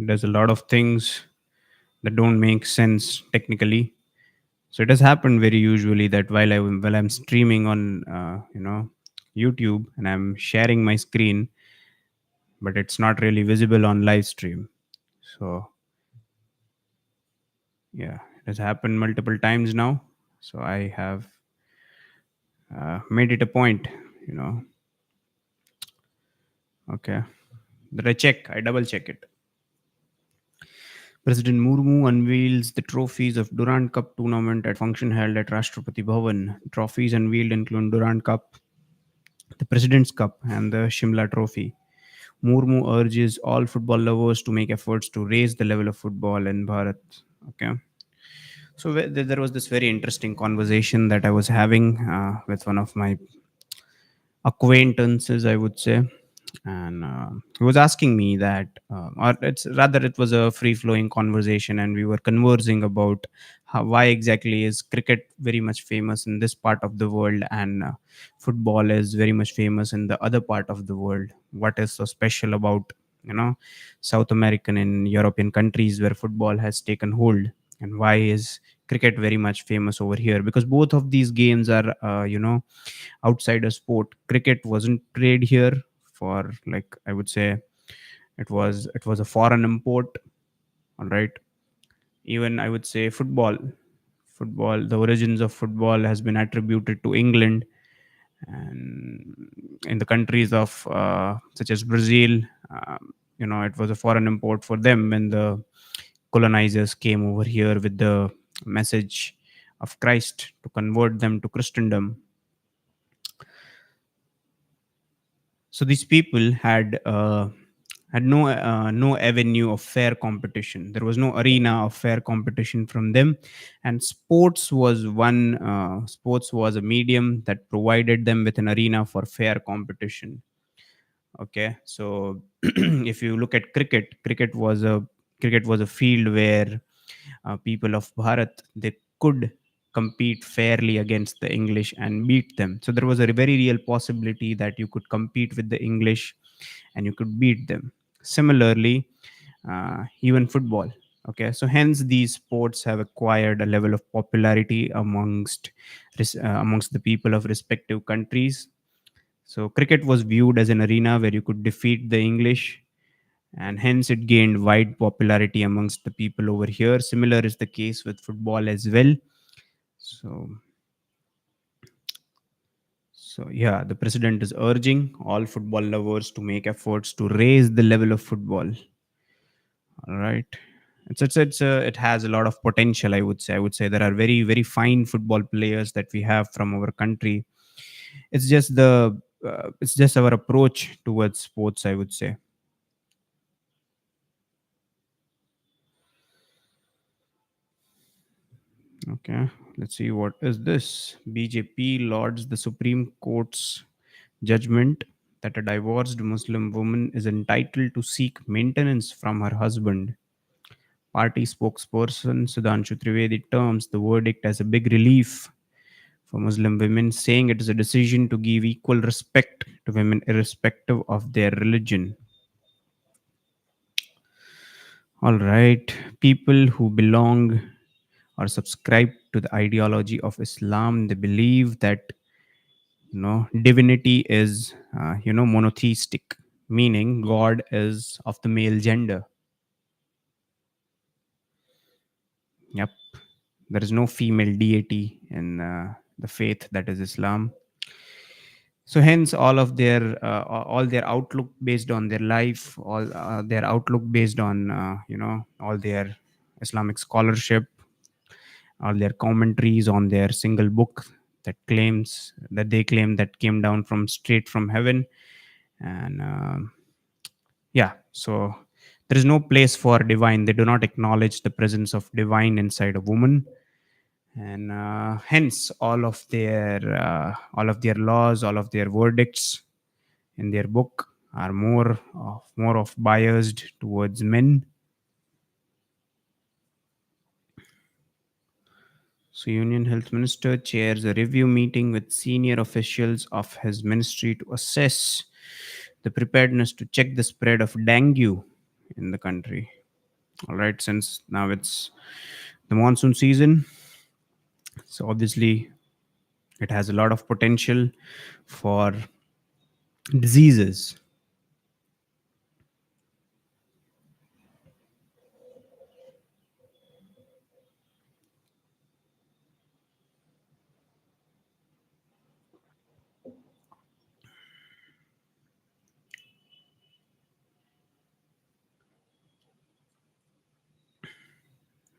does a lot of things that don't make sense technically. So it has happened very usually that while I'm streaming on YouTube and I'm sharing my screen, but it's not really visible on live stream. So yeah, it has happened multiple times now. So I have made it a point, you know. Okay, that I double check it. President Murmu unveils the trophies of Durand Cup tournament at function held at Rashtrapati Bhavan. Trophies unveiled include Durand Cup, the President's Cup, and the Shimla Trophy. Murmu urges all football lovers to make efforts to raise the level of football in Bharat. Okay. So there was this very interesting conversation that I was having with one of my acquaintances, I would say, and he was asking me that, or it's rather, it was a free flowing conversation, and we were conversing about why exactly is cricket very much famous in this part of the world, and football is very much famous in the other part of the world. What is so special about South American and European countries where football has taken hold, and why is cricket very much famous over here? Because both of these games are outside a sport. Cricket wasn't played here for, like, I would say, it was a foreign import. All right. Even I would say football, the origins of football has been attributed to England, and in the countries of such as Brazil, it was a foreign import for them when the colonizers came over here with the message of Christ to convert them to Christendom. So these people had no avenue of fair competition. There was no arena of fair competition from them, and sports was a medium that provided them with an arena for fair competition. Okay, so if you look at cricket was a field where people of Bharat, they could compete fairly against the English and beat them. So there was a very real possibility that you could compete with the English and you could beat them. Similarly, even football. Okay, so hence these sports have acquired a level of popularity amongst the people of respective countries. So cricket was viewed as an arena where you could defeat the English, and hence it gained wide popularity amongst the people over here. Similar is the case with football as well. So, so yeah, the president is urging all football lovers to make efforts to raise the level of football. All right. It has a lot of potential. I would say there are very very fine football players that we have from our country. It's just our approach towards sports, I would say. Okay, let's see what is this. BJP lauds the Supreme Court's judgment that a divorced Muslim woman is entitled to seek maintenance from her husband. Party spokesperson Sudhanshu Trivedi terms the verdict as a big relief for Muslim women, saying it is a decision to give equal respect to women irrespective of their religion. All right, people who belong or subscribe to the ideology of Islam, they believe that Divinity is monotheistic, meaning God is of the male gender. Yep, there is no female deity in the faith that is Islam. So hence all their outlook based on their life, all their outlook based on all their Islamic scholarship, all their commentaries on their single book that they claim that came down from straight from heaven. And yeah, so there is no place for divine. They do not acknowledge the presence of divine inside a woman. And hence all of their laws, all of their verdicts in their book are more of biased towards men. So Union Health Minister chairs a review meeting with senior officials of his ministry to assess the preparedness to check the spread of dengue in the country. All right, since now it's the monsoon season, so obviously it has a lot of potential for diseases.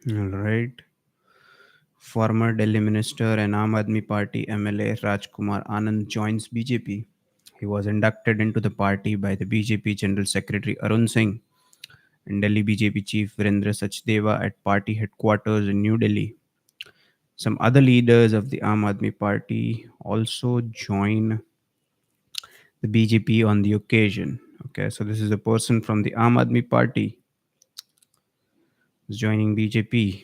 All right. Former Delhi Minister and Aam Aadmi Party MLA Rajkumar Anand joins BJP. He was inducted into the party by the BJP General Secretary Arun Singh and Delhi BJP Chief Virendra Sachdeva at party headquarters in New Delhi. Some other leaders of the Aam Aadmi Party also join the BJP on the occasion. Okay, so this is a person from the Aam Aadmi Party who's joining BJP.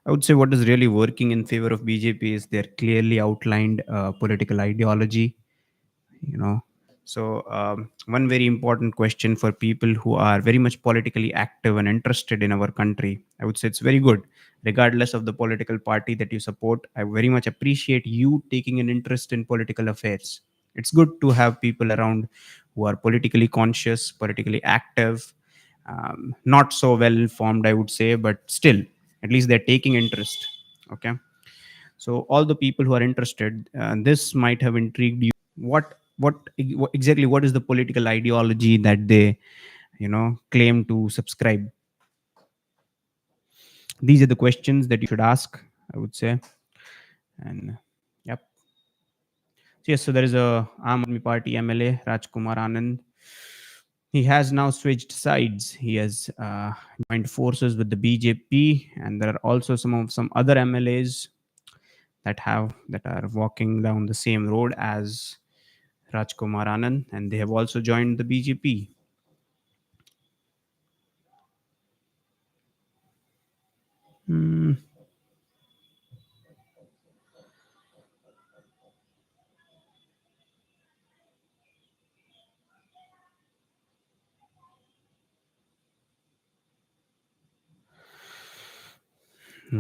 I would say what is really working in favor of BJP is their clearly outlined political ideology. You know, so one very important question for people who are very much politically active and interested in our country, I would say it's very good, regardless of the political party that you support. I very much appreciate you taking an interest in political affairs. It's good to have people around who are politically conscious, politically active, not so well informed, I would say, but still, at least they're taking interest. Okay. So all the people who are interested, this might have intrigued you. What exactly, what is the political ideology that they claim to subscribe? These are the questions that you should ask, I would say. And yep. So yes, so there is a Aam Aadmi Party MLA Rajkumar Anand. He has now switched sides. He has joined forces with the BJP, and there are also some other MLAs that are walking down the same road as Rajkumar Anand, and they have also joined the BJP. Hmm.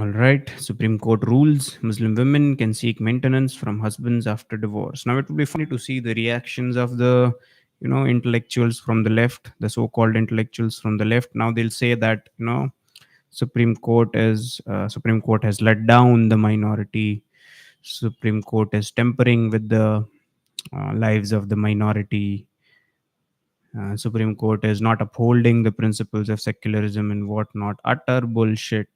All right. Supreme Court rules Muslim women can seek maintenance from husbands after divorce. Now it will be funny to see the reactions of the intellectuals from the left, the so-called intellectuals from the left. Now they'll say that Supreme Court has let down the minority. Supreme Court is tempering with the lives of the minority. Supreme Court is not upholding the principles of secularism and whatnot. Utter bullshit.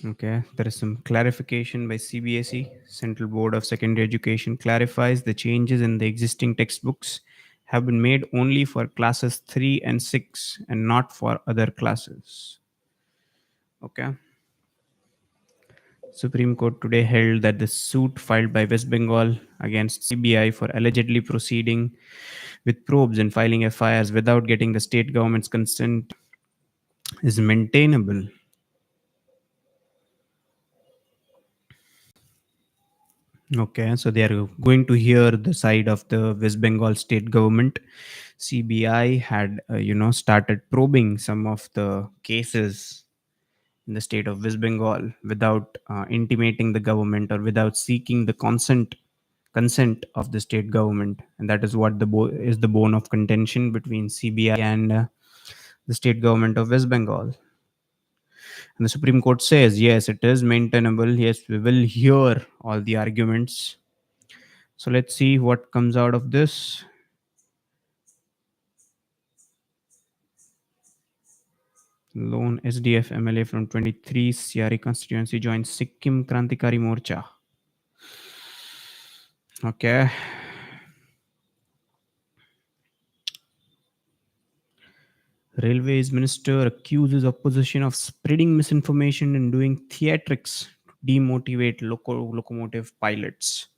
Okay, there is some clarification by CBSE, Central Board of Secondary Education, clarifies the changes in the existing textbooks have been made only for classes 3 and 6 and not for other classes. Okay. Supreme Court today held that the suit filed by West Bengal against CBI for allegedly proceeding with probes and filing FIRs without getting the state government's consent is maintainable. Okay, so they are going to hear the side of the West Bengal state government. CBI had, started probing some of the cases in the state of West Bengal without intimating the government or without seeking the consent of the state government, and that is what is the bone of contention between CBI and the state government of West Bengal. And the Supreme Court says, yes, it is maintainable. Yes, we will hear all the arguments. So let's see what comes out of this. Lone SDF MLA from 23 Siari constituency joins Sikkim Krantikari Morcha. Okay. Railways minister accuses opposition of spreading misinformation and doing theatrics to demotivate locomotive pilots.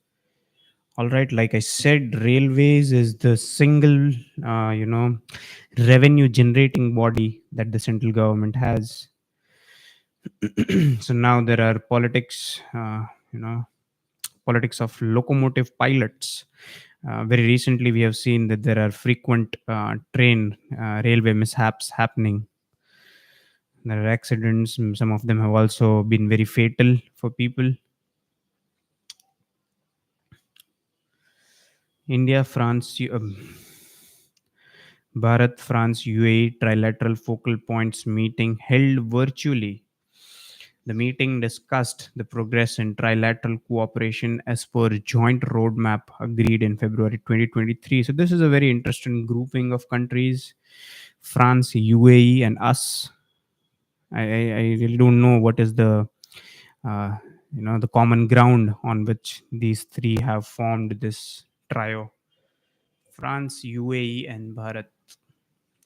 All right, like I said, railways is the single, revenue generating body that the central government has. So now there are you know, politics of locomotive pilots. Very recently, we have seen that there are frequent railway mishaps happening. There are accidents. Some of them have also been very fatal for people. India, France, Bharat, France, UAE trilateral focal points meeting held virtually. The meeting discussed the progress in trilateral cooperation as per joint roadmap agreed in February 2023. So this is a very interesting grouping of countries: France, UAE, and us. I really don't know what is uh, the common ground on which these three have formed this trio: France, UAE, and Bharat.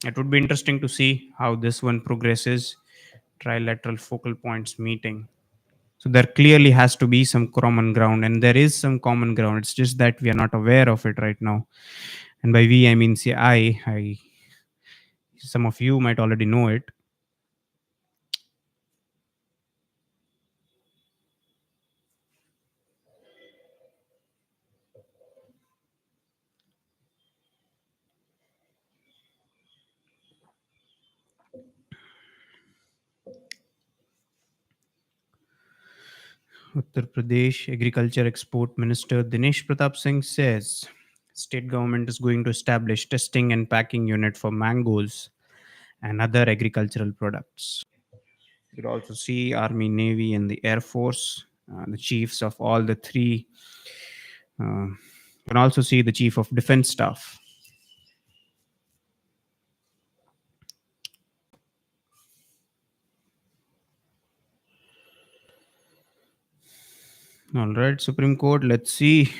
It would be interesting to see how this one progresses. Trilateral focal points meeting. So there clearly has to be some common ground, and there is some common ground. It's just that we are not aware of it right now. And by we, I mean, see, some of you might already know it. Uttar Pradesh Agriculture Export Minister Dinesh Pratap Singh says state government is going to establish testing and packing unit for mangoes and other agricultural products. You could also see Army, Navy, and the Air Force, the chiefs of all the three. You can also see the chief of defense staff. All right, Supreme Court, let's see.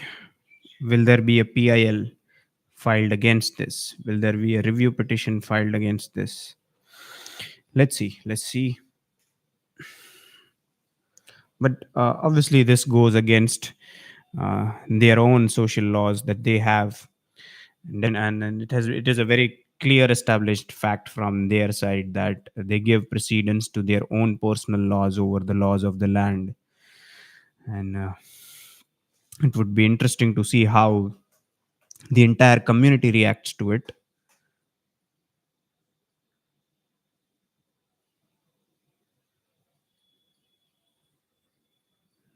Will there be a PIL filed against this? Will there be a review petition filed against this? Let's see. Let's see. But obviously, this goes against their own social laws that they have, and it is a very clear established fact from their side that they give precedence to their own personal laws over the laws of the land. And it would be interesting to see how the entire community reacts to it.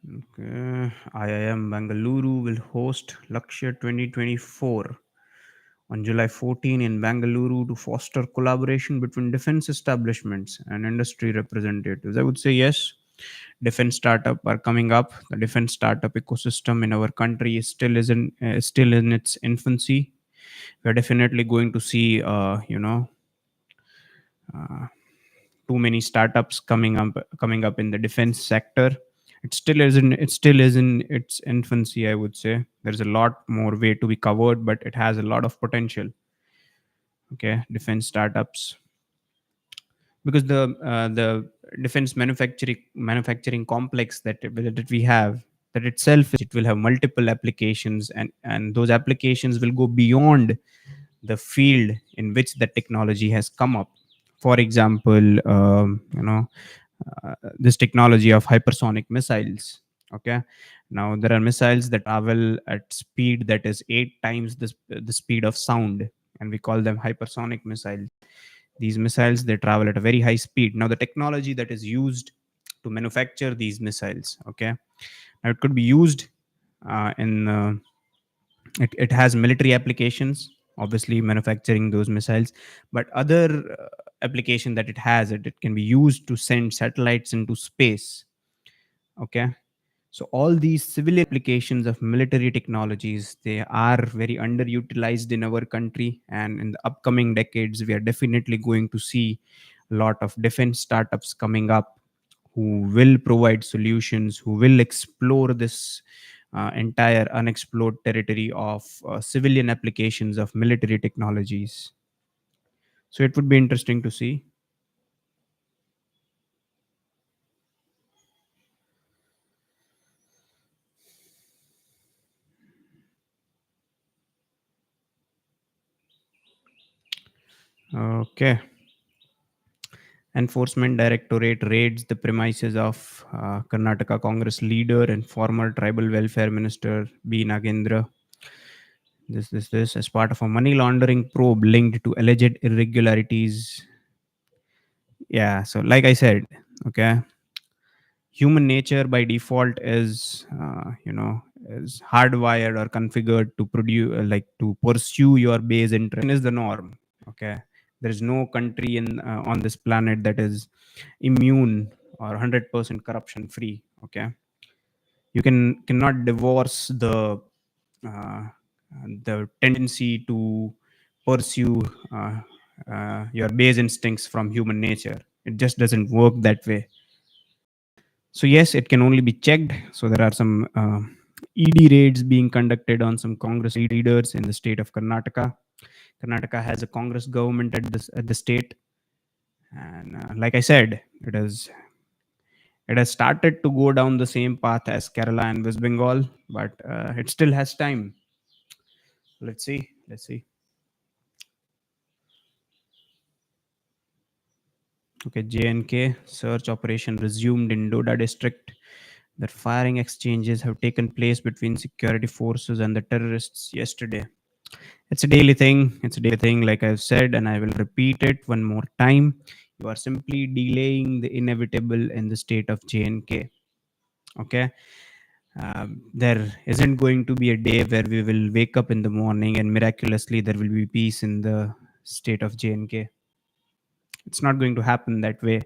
Okay. IIM Bangalore will host Lakshya 2024 on July 14 in Bangalore to foster collaboration between defense establishments and industry representatives. I would say yes. Defense startup are coming up. The defense startup ecosystem in our country is still in its infancy. We're definitely going to see, uh, too many startups coming up in the defense sector. It still is in its infancy, I would say. There's a lot more way to be covered, but it has a lot of potential. Okay, defense startups, because the defense manufacturing complex that we have, that itself it will have multiple applications, and those applications will go beyond the field in which the technology has come up. For example, this technology of hypersonic missiles. Okay, Now there are missiles that travel at speed that is 8 times the speed of sound, and we call them hypersonic missiles. These missiles, they travel at a very high speed. Now the technology that is used to manufacture these missiles, okay, now it could be used in it has military applications, obviously manufacturing those missiles, but other application that it can be used to send satellites into space, okay. So all these civilian applications of military technologies, they are very underutilized in our country, and in the upcoming decades we are definitely going to see a lot of defense startups coming up who will provide solutions, who will explore this entire unexplored territory of civilian applications of military technologies. So it would be interesting to see. Okay. Enforcement Directorate raids the premises of Karnataka Congress leader and former tribal welfare minister B. Nagendra. This as part of a money laundering probe linked to alleged irregularities. Yeah, so like I said, okay, human nature by default is, is hardwired or configured to produce, like to pursue your base interest. Is the norm, okay. There is no country in on this planet that is immune or 100% corruption free, okay. You cannot divorce uh, the tendency to pursue your base instincts from human nature. It just doesn't work that way. So yes, it can only be checked. So there are some ED raids being conducted on some Congress leaders in the state of Karnataka. Karnataka has a Congress government at the state, and like I said, it has started to go down the same path as Kerala and West Bengal, but it still has time. Let's see. Let's see. Okay, JNK search operation resumed in Doda district. That firing exchanges have taken place between security forces and the terrorists yesterday. It's a daily thing. It's a daily thing, like I've said, and I will repeat it one more time. You are simply delaying the inevitable in the state of JNK. Okay. There isn't going to be a day where we will wake up in the morning and miraculously there will be peace in the state of JNK. It's not going to happen that way.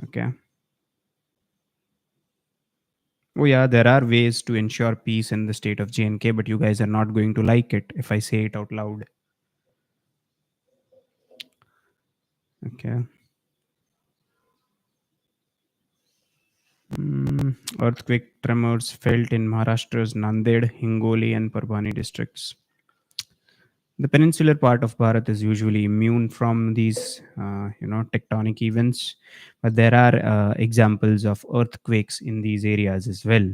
Okay. Oh, yeah, there are ways to ensure peace in the state of JNK, but you guys are not going to like it if I say it out loud. Okay. Earthquake tremors felt in Maharashtra's Nanded, Hingoli, and Parbhani districts. The peninsular part of Bharat is usually immune from these, tectonic events, but there are examples of earthquakes in these areas as well.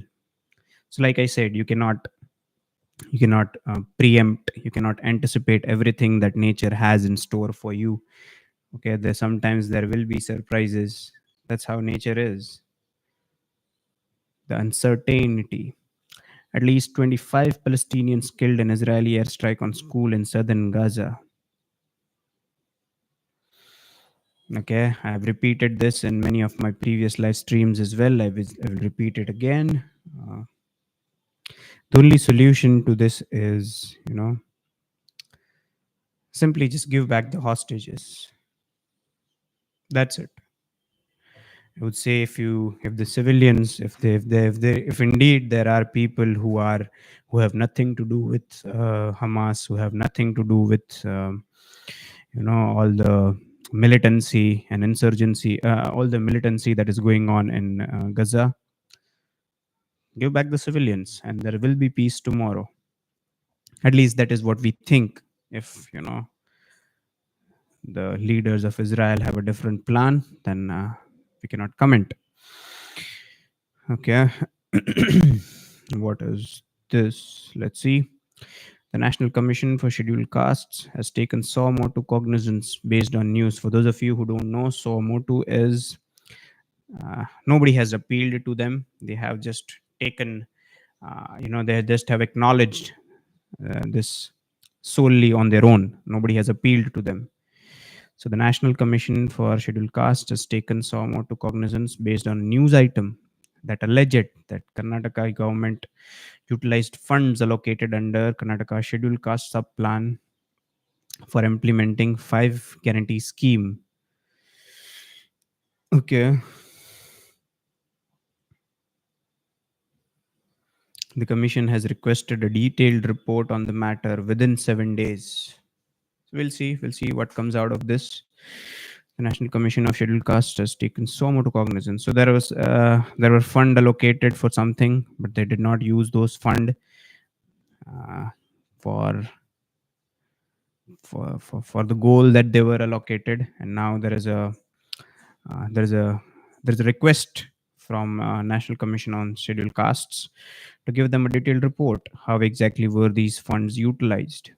So, like I said, you cannot preempt, you cannot anticipate everything that nature has in store for you. Okay, there sometimes there will be surprises. That's how nature is. The uncertainty. At least 25 Palestinians killed in Israeli airstrike on school in southern Gaza. Okay, I have repeated this in many of my previous live streams as well. I will repeat it again. Uh, the only solution to this is, simply just give back the hostages. That's it. I would say if the civilians, if indeed there are people who have nothing to do with Hamas, who have nothing to do with all the militancy and insurgency, all the militancy that is going on in Gaza, give back the civilians, and there will be peace tomorrow. At least that is what we think. If the leaders of Israel have a different plan, then we cannot comment. Okay. What is this? Let's see. The National Commission for Scheduled Castes has taken Saw Motu cognizance based on news. For those of you who don't know, Saw Motu is nobody has appealed to them. They have just taken They just have acknowledged this solely on their own. Nobody has appealed to them. So the National Commission for Scheduled Castes has taken SOMO to cognizance based on a news item that alleged that Karnataka government utilized funds allocated under Karnataka Scheduled Caste Sub Plan for implementing 5 guarantee scheme. Okay. The commission has requested a detailed report on the matter within 7 days. So we'll see. We'll see what comes out of this. The National Commission of Scheduled Castes has taken so much cognizance. So there were fund allocated for something, but they did not use those fund uh, for, for the goal that they were allocated. And now uh, there is a there is a request from National Commission on Scheduled Castes to give them a detailed report. How exactly were these funds utilized?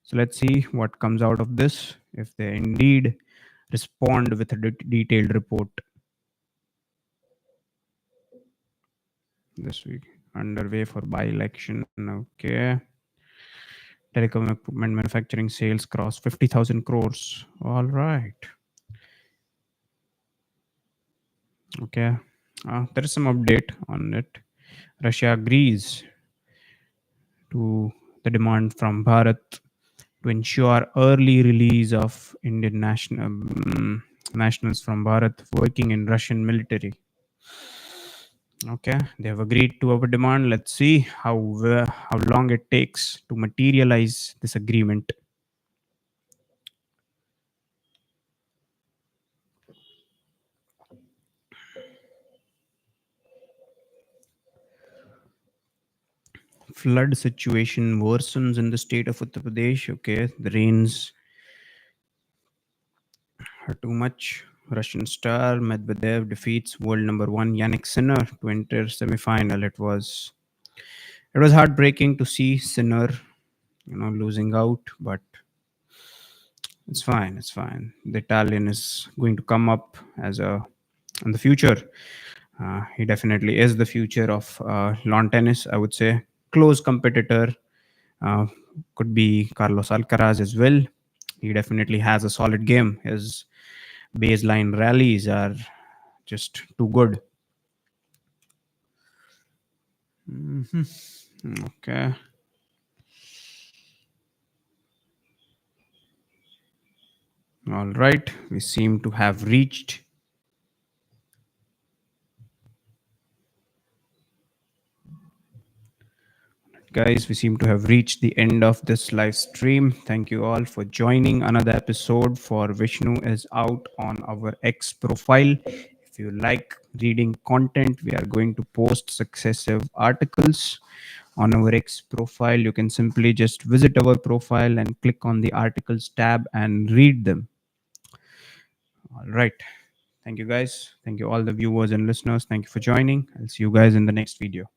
So let's see what comes out of this. If they indeed respond with a detailed report this week. Underway for by-election. Okay. Telecom equipment manufacturing sales cross 50,000 crores. All right. Okay. There is some update on it. Russia agrees to the demand from Bharat to ensure early release of Indian nationals from Bharat working in Russian military. Okay, they have agreed to our demand. Let's see how long it takes to materialize this agreement. Flood situation worsens in the state of Uttar Pradesh. Okay, the rains are too much. Russian star Medvedev defeats world number one Yannick Sinner to enter semi-final. It was heartbreaking to see Sinner, losing out, but it's fine. It's fine. The Italian is going to come up as a in the future. He definitely is the future of lawn tennis. I would say close competitor uh, could be Carlos Alcaraz as well. He definitely has a solid game. His baseline rallies are just too good. Mhm. Okay. All right. We seem to have reached. Guys, we seem to have reached the end of this live stream. Thank you all for joining. Another episode for Vishnu is out on our X profile. If you like reading content, we are going to post successive articles on our X profile. You can simply just visit our profile and click on the articles tab and read them. All right. Thank you, guys. Thank you, all the viewers and listeners. Thank you for joining. I'll see you guys in the next video.